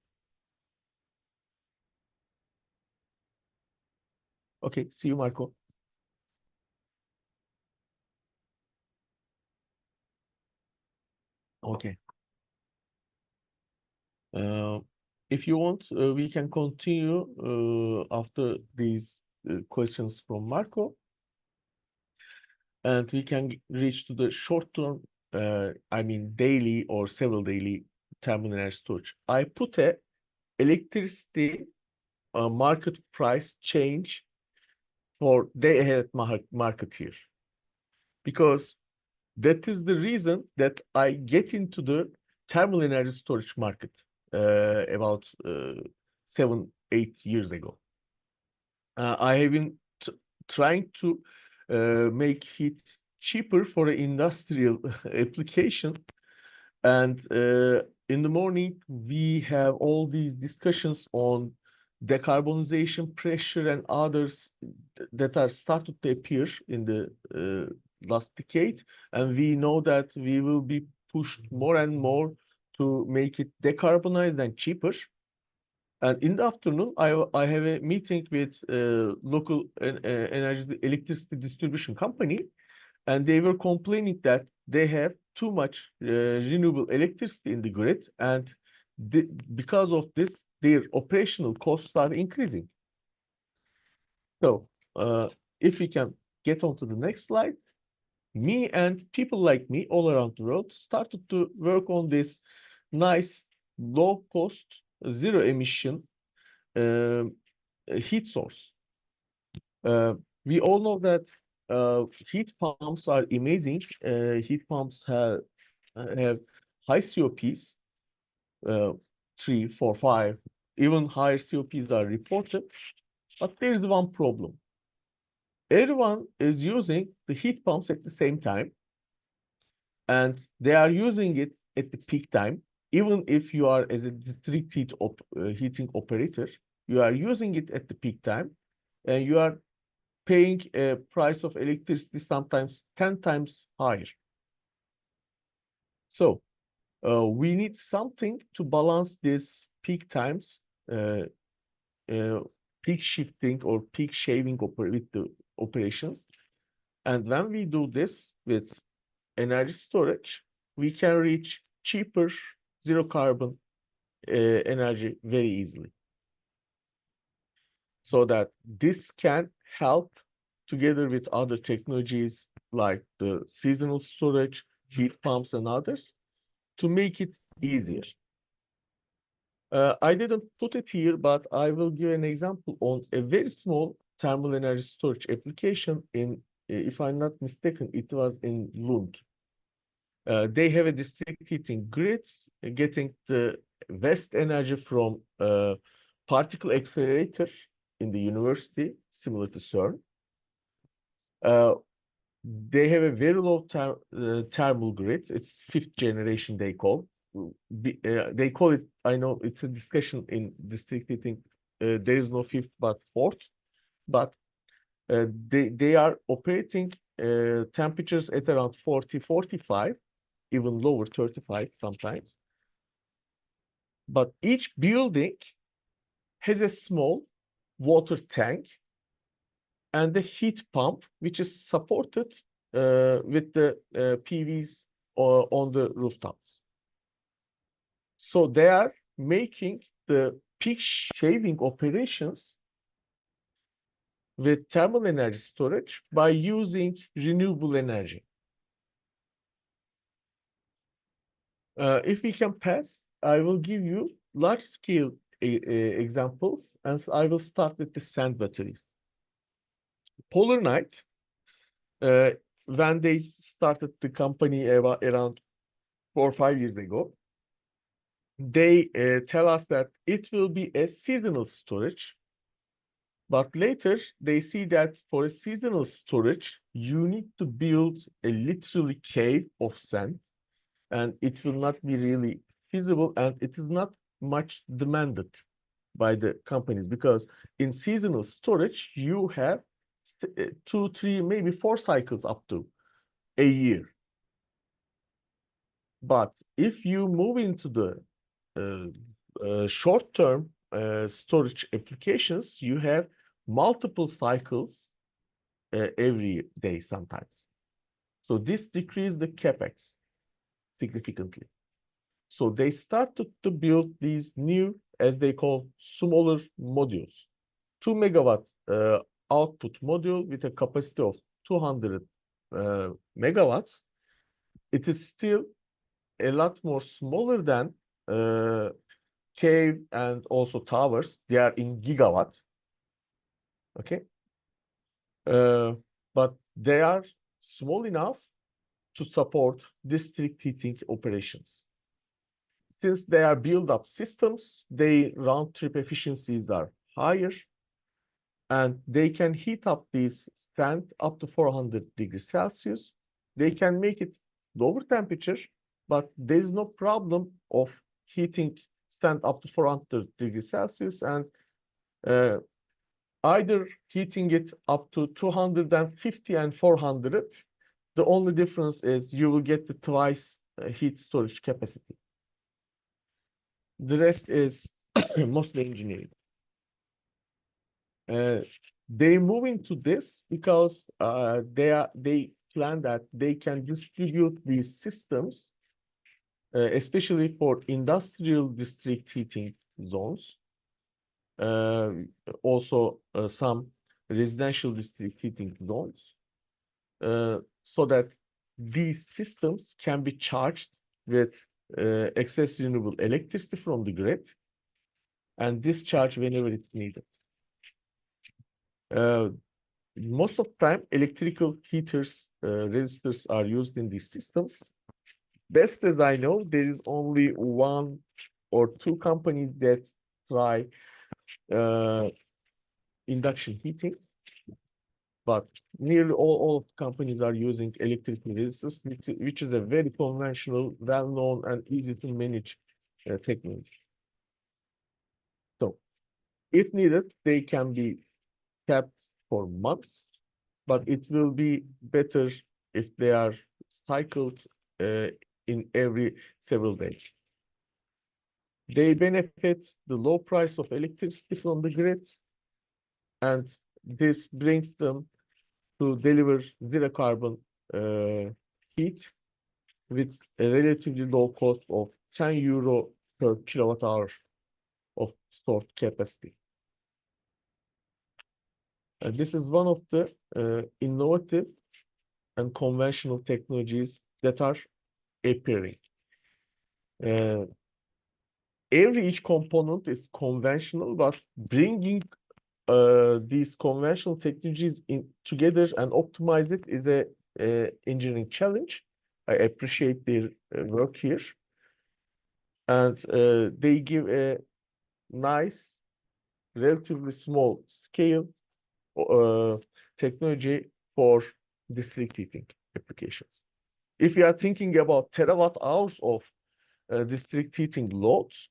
S2: Okay, see you, Marco. Okay. If you want, we can continue after these questions from Marco, and we can reach to the short-term, I mean daily or several daily thermal energy storage. I put a electricity market price change for day-ahead market here, because that is the reason that I get into the thermal energy storage market about 7-8 years ago. I have been trying to make heat cheaper for an industrial application, and in the morning we have all these discussions on decarbonization pressure and others that are started to appear in the last decade, and we know that we will be pushed more and more to make it decarbonized and cheaper. And in the afternoon, I have a meeting with local energy electricity distribution company, and they were complaining that they have too much renewable electricity in the grid, and because of this, their operational costs are increasing. So if we can get on to the next slide, me and people like me all around the world started to work on this nice, low cost, zero emission heat source. We all know that heat pumps are amazing. Heat pumps have high COPs, 3, 4, 5, even higher COPs are reported. But there is one problem. Everyone is using the heat pumps at the same time, and they are using it at the peak time. Even if you are as a district heating operator, you are using it at the peak time, and you are paying a price of electricity sometimes 10 times higher. So we need something to balance these peak times peak shifting or peak shaving with the operations. And when we do this with energy storage, we can reach cheaper zero carbon energy very easily. So that this can help together with other technologies like the seasonal storage, heat pumps, and others to make it easier. I didn't put it here, but I will give an example on a very small thermal energy storage application in, if I'm not mistaken, it was in Lund. They have a district heating grid, getting the waste energy from particle accelerator in the university, similar to CERN. They have a very low thermal grid. It's 5th generation, they call. They call it, I know it's a discussion in district heating. There is no 5th, but 4th. But they are operating temperatures at around 40, 45, even lower, 35 sometimes. But each building has a small water tank and a heat pump, which is supported with the PVs on the rooftops. So they are making the peak shaving operations with thermal energy storage by using renewable energy. If we can pass, I will give you large-scale examples, and I will start with the sand batteries. Polar Night, when they started the company around 4 or 5 years ago, they tell us that it will be a seasonal storage. But later, they see that for a seasonal storage, you need to build a literally cave of sand, and it will not be really feasible, and it is not much demanded by the companies, because in seasonal storage, you have 2, 3, maybe 4 cycles up to a year. But if you move into the short-term storage applications, you have multiple cycles every day sometimes. So this decreases the capex significantly. So they started to build these new, as they call, smaller modules. 2 megawatt output module with a capacity of 200 megawatts. It is still a lot more smaller than cave and also towers. They are in gigawatt. Okay. But they are small enough to support district heating operations. Since they are built-up systems, their round-trip efficiencies are higher, and they can heat up these sand up to 400 degrees Celsius. They can make it lower temperature, but there is no problem of heating sand up to 400 degrees Celsius, and either heating it up to 250 and 400. The only difference is you will get the twice heat storage capacity. The rest is mostly engineering. They move into this because they plan that they can distribute these systems, especially for industrial district heating zones. Also some residential district heating zones, so that these systems can be charged with excess renewable electricity from the grid and discharged whenever it's needed. Most of the time, electrical heaters, resistors are used in these systems. Best as I know, there is only 1 or 2 companies that try induction heating, but nearly all of the companies are using electrical resistors, which is a very conventional, well-known, and easy to manage technology. So, if needed, they can be kept for months, but it will be better if they are cycled in every several days. They benefit the low price of electricity from the grid, and this brings them to deliver zero carbon heat with a relatively low cost of 10 euro per kilowatt hour of stored capacity. This is one of the innovative and conventional technologies that are appearing. Each component is conventional, but bringing these conventional technologies together and optimize it is a engineering challenge. I appreciate their work here, and they give a nice, relatively small scale technology for district heating applications. If you are thinking about terawatt hours of district heating loads,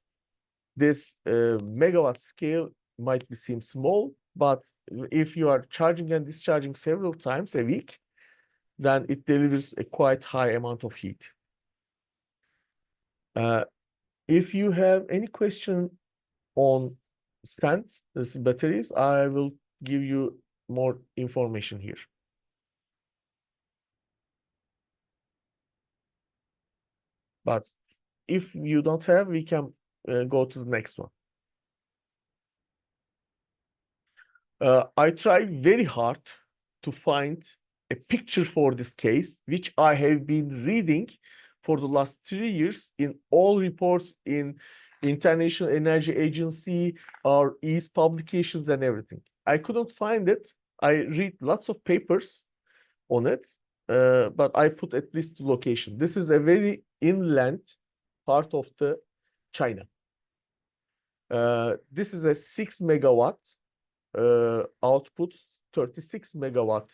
S2: this megawatt scale might seem small, but if you are charging and discharging several times a week, then it delivers a quite high amount of heat. If you have any question on stands, these batteries, I will give you more information here. But if you don't have, we can go to the next one. I tried very hard to find a picture for this case, which I have been reading for the last 3 years in all reports in International Energy Agency or EASE publications and everything. I couldn't find it. I read lots of papers on it, but I put at least the location. This is a very inland part of the China. This is a 6 megawatt output, 36 megawatt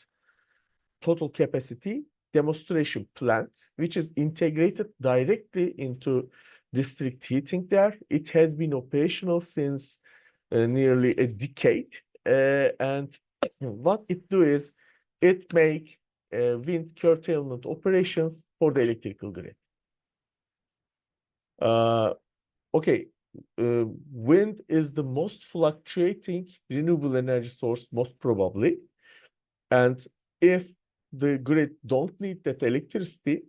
S2: total capacity demonstration plant, which is integrated directly into district heating there. It has been operational since nearly a decade. And what it do is it make wind curtailment operations for the electrical grid. Okay, wind is the most fluctuating renewable energy source, most probably. And if the grid don't need that electricity,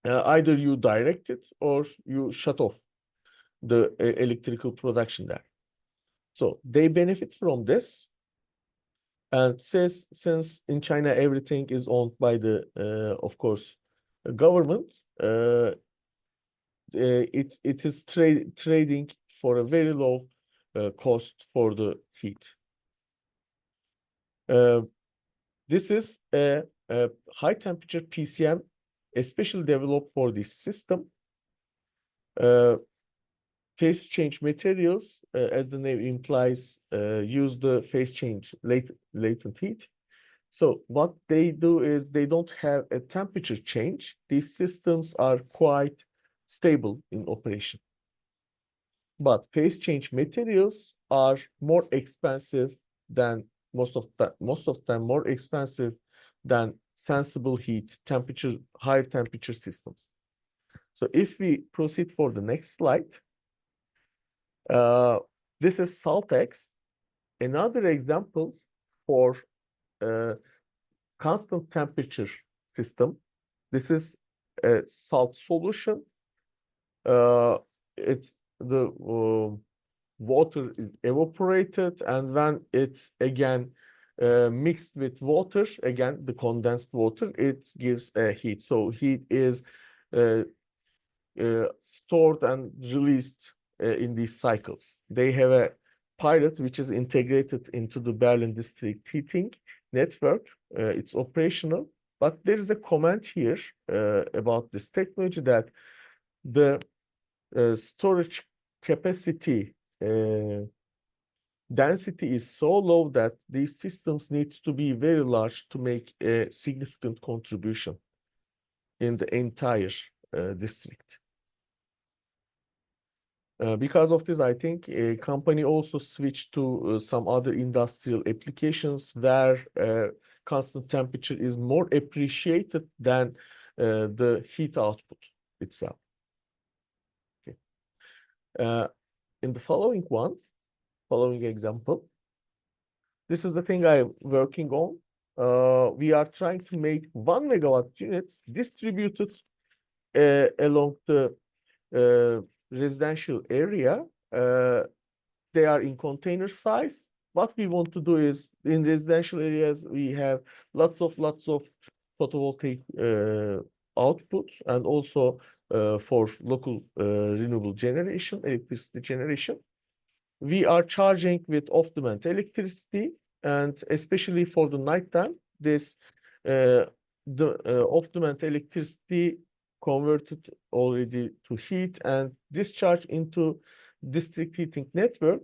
S2: either you direct it or you shut off the electrical production there. So they benefit from this. And since in China everything is owned by the, of course, government, it is trading for a very low cost for the heat. This is a high temperature PCM, especially developed for this system. Phase change materials, as the name implies, use the phase change latent heat. So what they do is they don't have a temperature change. These systems are quite stable in operation. But phase change materials are more expensive than most of them more expensive than sensible heat higher temperature systems. So if we proceed for the next slide, this is SaltX, another example for constant temperature system. This is a salt solution. It's the water is evaporated, and when it's again mixed with water, again the condensed water, it gives a heat. So heat is stored and released in these cycles. They have a pilot which is integrated into the Berlin district heating network. It's operational, but there is a comment here about this technology that the storage capacity density is so low that these systems need to be very large to make a significant contribution in the entire district. Because of this, I think a company also switched to some other industrial applications where constant temperature is more appreciated than the heat output itself. Okay. In the following example, This is the thing I'm working on. We are trying to make 1 megawatt units distributed along the residential area. They are in container size. What we want to do is in residential areas, we have lots of photovoltaic output, and also for local renewable generation, electricity generation. We are charging with off-demand electricity, and especially for the nighttime, this off-demand electricity converted already to heat and discharge into district heating network.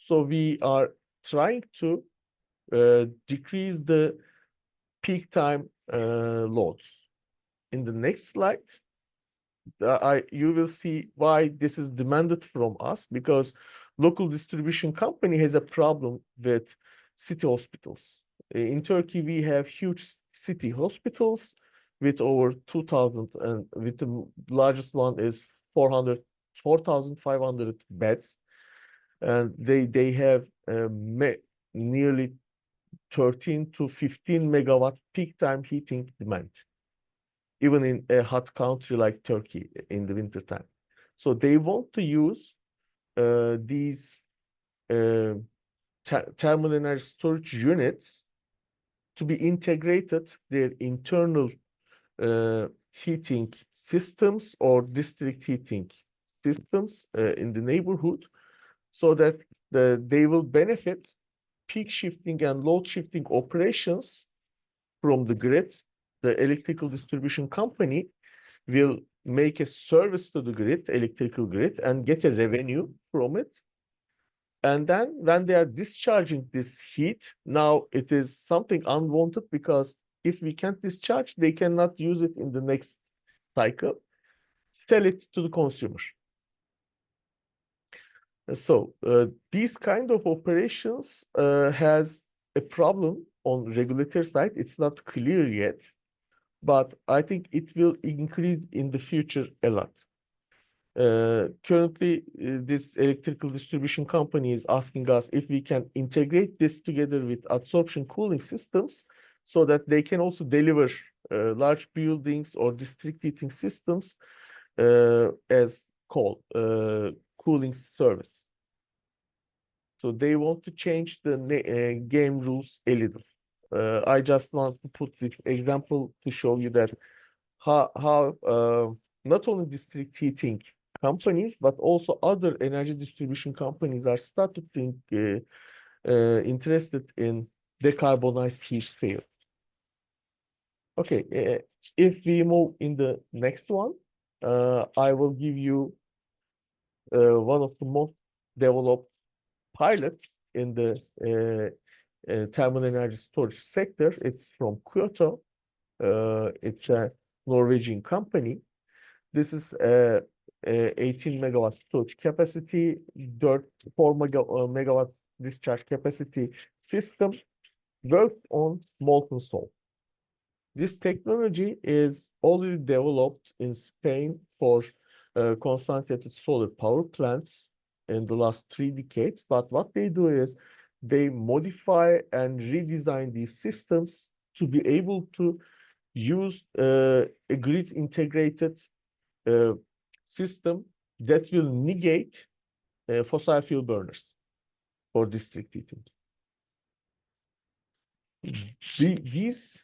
S2: So we are trying to decrease the peak time loads. In the next slide, you will see why this is demanded from us, because local distribution company has a problem with city hospitals. In Turkey, we have huge city hospitals with over 2,000, and with the largest one is 4,500 beds. And they have nearly 13 to 15 megawatt peak time heating demand, even in a hot country like Turkey in the winter time. So they want to use these thermal energy storage units to be integrated their internal heating systems or district heating systems in the neighborhood, so that they will benefit peak shifting and load shifting operations from the grid. The electrical distribution company will make a service to the grid, electrical grid, and get a revenue from it. And then when they are discharging this heat, now it is something unwanted, because if we can't discharge, they cannot use it in the next cycle, sell it to the consumer. So these kind of operations has a problem on regulatory side. It's not clear yet, but I think it will increase in the future a lot. Currently, this electrical distribution company is asking us if we can integrate this together with absorption cooling systems, so that they can also deliver large buildings or district heating systems as cooling service. So they want to change the game rules a little. I just want to put this example to show you that how not only district heating companies, but also other energy distribution companies are started to interested in decarbonized heat fields. Okay, if we move in the next one, I will give you one of the most developed pilots in the thermal energy storage sector. It's from Kyoto. It's a Norwegian company. This is a 18 megawatt storage capacity, 4 megawatt discharge capacity system worked on molten salt. This technology is already developed in Spain for concentrated solar power plants in the last 3 decades. But what they do is they modify and redesign these systems to be able to use a grid integrated system that will negate fossil fuel burners for district heating. These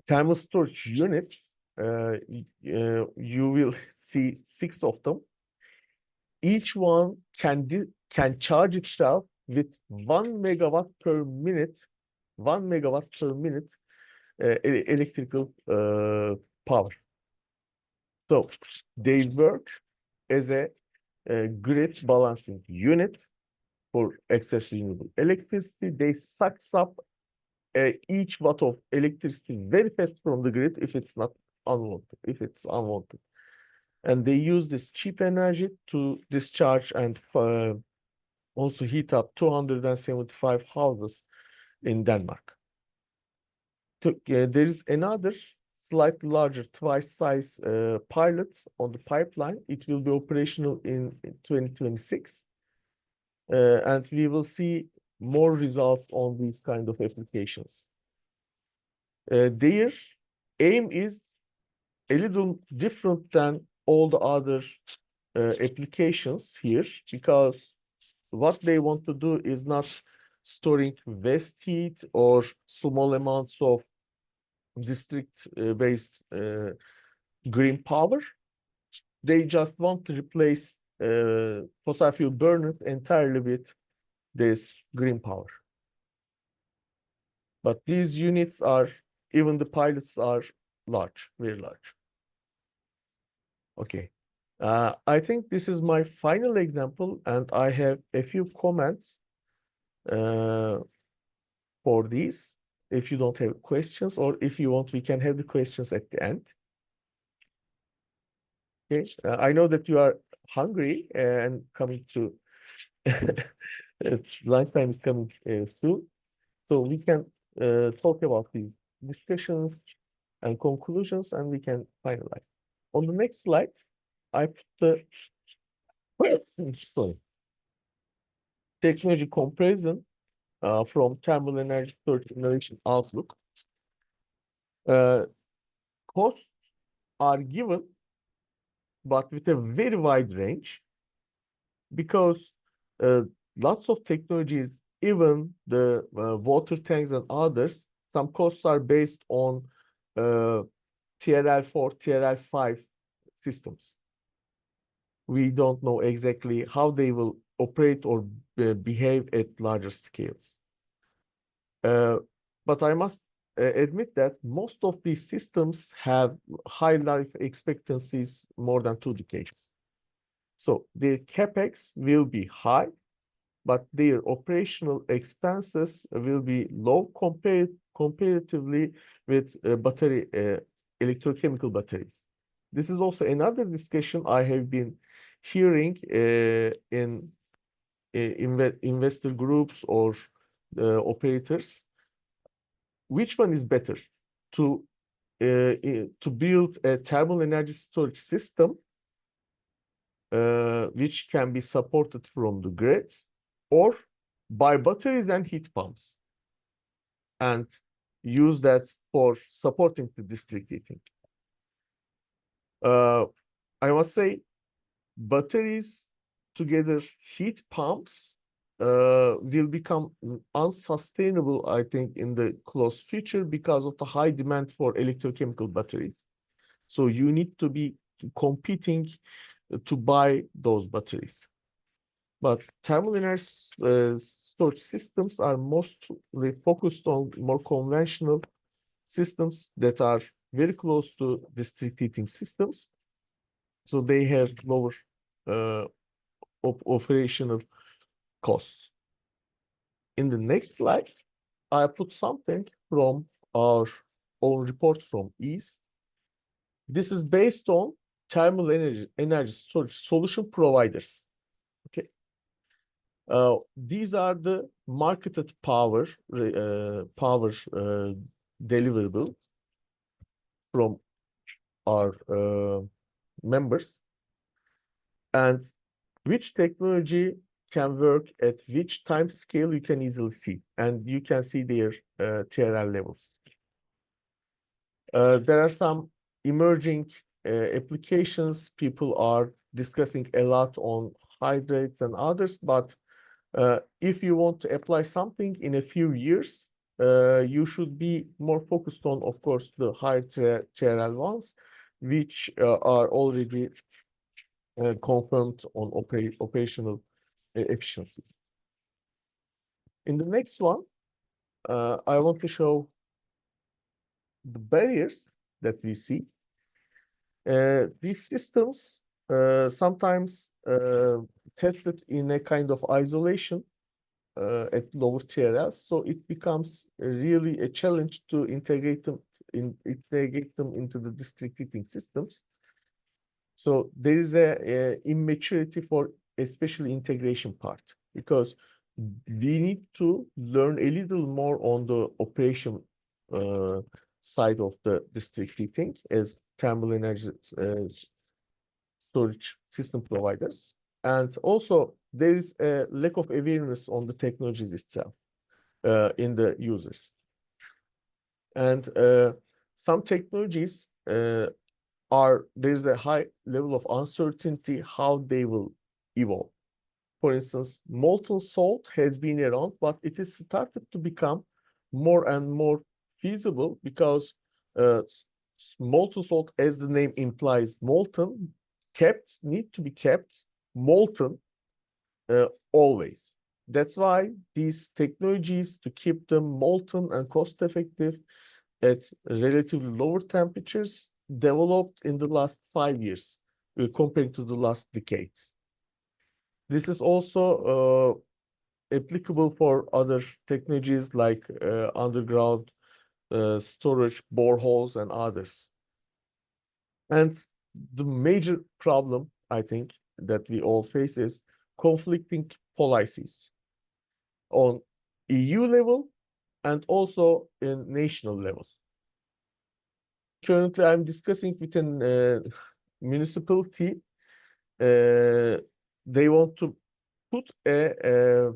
S2: thermal storage units, you will see 6 of them. Each one can charge itself with 1 megawatt per minute, 1 megawatt per minute electrical power. So they work as a grid balancing unit for excess renewable electricity. They suck up each watt of electricity very fast from the grid if it's unwanted. And they use this cheap energy to discharge and also heat up 275 houses in Denmark. There is another slightly larger, twice size pilot on the pipeline. It will be operational in 2026. And we will see more results on these kind of applications. Their aim is a little different than all the other applications here, because what they want to do is not storing waste heat or small amounts of district based green power. They just want to replace fossil fuel burners entirely with this green power. But these units are, even the pilots are large, very large. Okay. I think this is my final example, and I have a few comments for these. If you don't have questions, or if you want, we can have the questions at the end. Okay. I know that you are hungry and coming to lunchtime is coming soon, so we can talk about these discussions and conclusions, and we can finalize. On the next slide, I put the sorry, technology comparison from Thermal Energy Storage Innovation Outlook. Costs are given, but with a very wide range, because lots of technologies, even the water tanks and others, some costs are based on TRL4, TRL5 systems. We don't know exactly how they will operate or behave at larger scales. But I must admit that most of these systems have high life expectancies, more than 2 decades. So their capex will be high, but their operational expenses will be low comparatively with battery electrochemical batteries. This is also another discussion I have been hearing in investor groups or operators. Which one is better, to build a thermal energy storage system which can be supported from the grid, or buy batteries and heat pumps and use that for supporting the district heating? I must say, batteries together, heat pumps will become unsustainable, I think, in the close future, because of the high demand for electrochemical batteries. So you need to be competing to buy those batteries. But thermal energy storage systems are mostly focused on more conventional systems that are very close to district heating systems. So they have lower operational costs. In the next slide, I put something from our own report from EASE. This is based on thermal energy storage solution providers. Okay. These are the marketed power deliverables from our members, and which technology can work at which time scale you can easily see, and you can see their TRL levels. There are some emerging applications. People are discussing a lot on hydrates and others, but if you want to apply something in a few years, you should be more focused on, of course, the higher TRL ones, which are already confirmed on operational efficiency. In the next one, I want to show the barriers that we see. These systems sometimes tested in a kind of isolation at lower TRLs, so it becomes really a challenge to integrate them into the district heating systems. So there is a immaturity for especially integration part, because we need to learn a little more on the operation side of the district heating as thermal energy storage system providers. And also there is a lack of awareness on the technologies itself in the users. And some technologies there's a high level of uncertainty how they will evolve. For instance, molten salt has been around, but it has started to become more and more feasible because molten salt, as the name implies, molten, need to be kept molten always. That's why these technologies to keep them molten and cost effective at relatively lower temperatures developed in the last 5 years compared to the last decades. This is also applicable for other technologies like underground storage, boreholes, and others. And the major problem, I think, that we all face is conflicting policies on EU level and also in national levels. Currently, I'm discussing with a municipality. They want to put a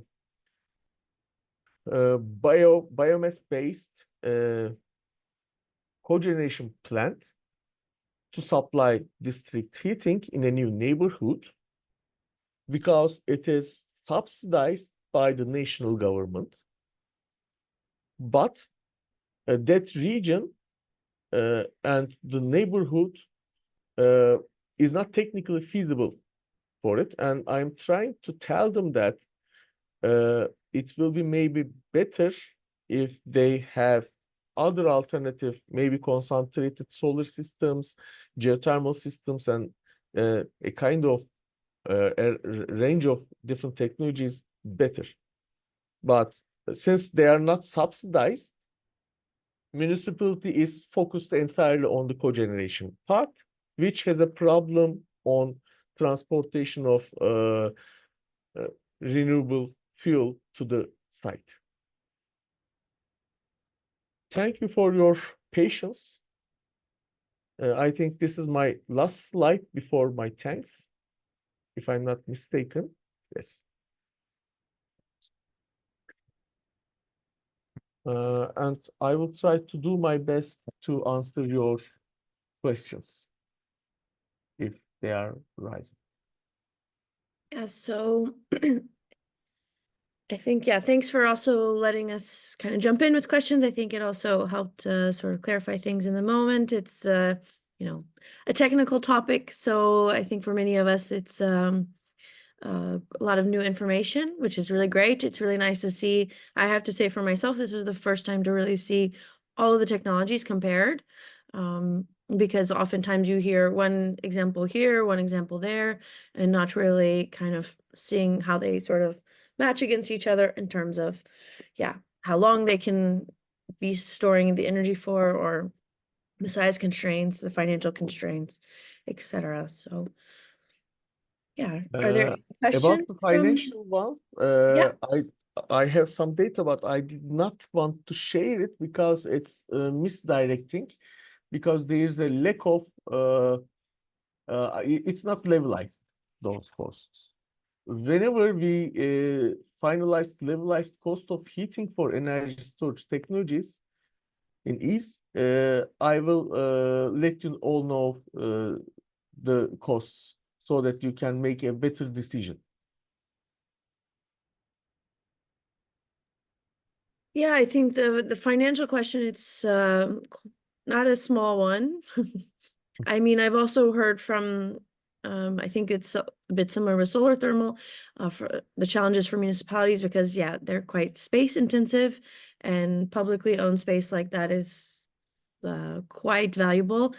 S2: biomass-based cogeneration plant to supply district heating in a new neighborhood because it is subsidized by the national government. But that region and the neighborhood is not technically feasible for it. And I'm trying to tell them that it will be maybe better if they have other alternative, maybe concentrated solar systems, geothermal systems, and a kind of a range of different technologies better. But since they are not subsidized, municipality is focused entirely on the cogeneration part, which has a problem on transportation of renewable fuel to the site. Thank you for your patience. I think this is my last slide before my thanks, if I'm not mistaken. Yes. And I will try to do my best to answer your questions if they are rising.
S1: Yeah, so I think, yeah, thanks for also letting us kind of jump in with questions. I think it also helped sort of clarify things in the moment. It's, you know, a technical topic. So I think for many of us, it's a lot of new information, which is really great. It's really nice to see. I have to say for myself, this was the first time to really see all of the technologies compared. Because oftentimes you hear one example here, one example there, and not really kind of seeing how they sort of match against each other in terms of, yeah, how long they can be storing the energy for, or the size constraints, the financial constraints, etc. So, yeah, are there any
S2: About
S1: questions
S2: the
S1: from?
S2: financial ones,
S1: Yeah.
S2: I have some data, but I did not want to share it because it's misdirecting, because there is a lack of it's not levelized, those costs. Whenever we finalize levelized cost of heating for energy storage technologies in EASE, I will let you all know the costs so that you can make a better decision.
S1: Yeah, I think the financial question, it's not a small one. I mean, I've also heard from, I think it's a bit similar with solar thermal, for the challenges for municipalities because, yeah, they're quite space intensive, and publicly owned space like that is quite valuable.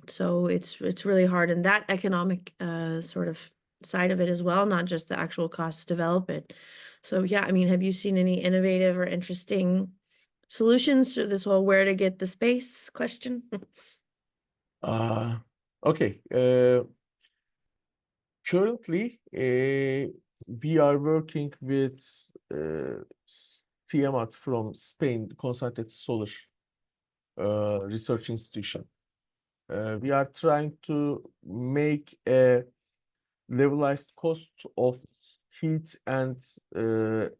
S1: So it's really hard, and that economic sort of side of it as well, not just the actual cost to develop it. So yeah, I mean, have you seen any innovative or interesting solutions to this whole where to get the space question?
S2: Okay. Currently, we are working with CIEMAT from Spain, Concentrated Solar Research Institution. We are trying to make a levelized cost of heat and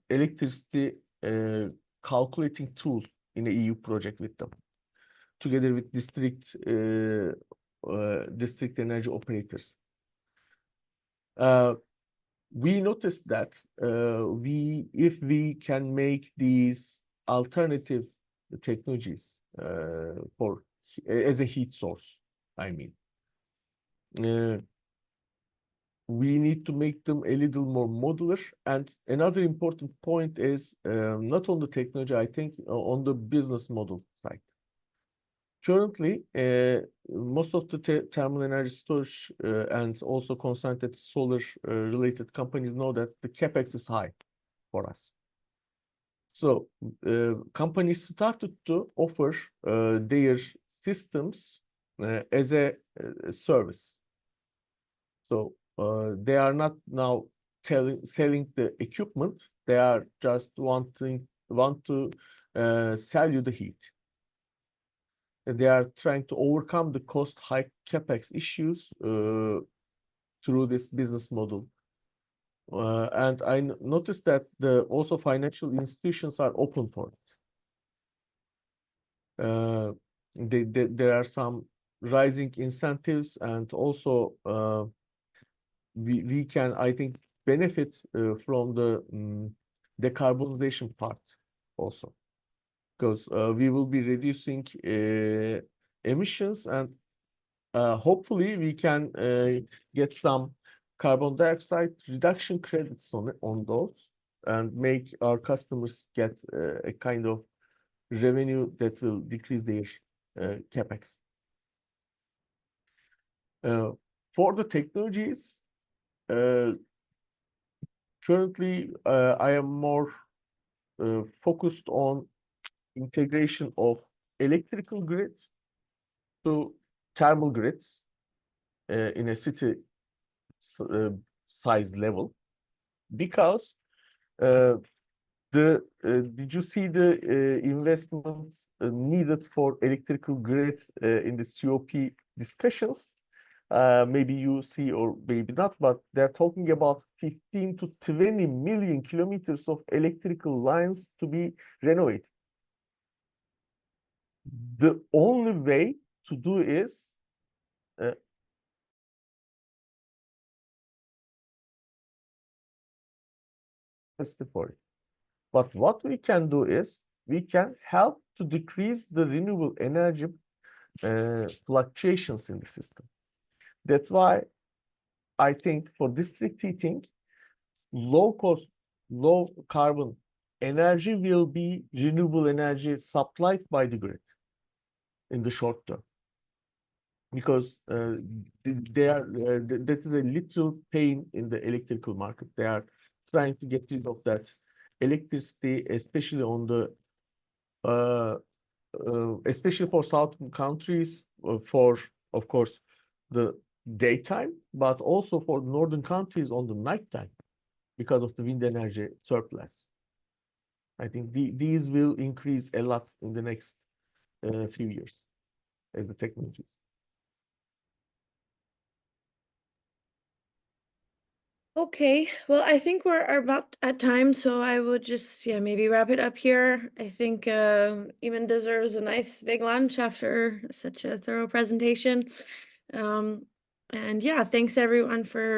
S2: electricity calculating tool in a EU project with them, together with district energy operators. We noticed that if we can make these alternative technologies as a heat source, I mean, we need to make them a little more modular. And another important point is not on the technology, I think on the business model side. Currently, most of the thermal energy storage and also concentrated solar related companies know that the capex is high for us. So companies started to offer their systems as a service. So they are not now selling the equipment. They are just want to sell you the heat. They are trying to overcome the cost high capex issues through this business model. And I noticed that also financial institutions are open for it. There are some rising incentives, and also we can, I think, benefit from the decarbonization part also, because we will be reducing emissions, and hopefully we can get some carbon dioxide reduction credits on those, and make our customers get a kind of revenue that will decrease their capex. For the technologies, currently I am more focused on integration of electrical grids to thermal grids in a city size level, because did you see the investments needed for electrical grid in the COP discussions? Maybe you see or maybe not, but they're talking about 15 to 20 million kilometers of electrical lines to be renovated. The only way to do is for it. But what we can do is we can help to decrease the renewable energy fluctuations in the system. That's why I think for district heating, low cost, low carbon energy will be renewable energy supplied by the grid in the short term, because that is a little pain in the electrical market. They are trying to get rid of that electricity, especially on the especially for southern countries, for of course the daytime, but also for northern countries on the nighttime, because of the wind energy surplus. I think these will increase a lot in the next few years as the technology.
S1: Okay, well, I think we're about at time, so I would just, maybe wrap it up here. I think Eamon deserves a nice big lunch after such a thorough presentation. And yeah, thanks everyone for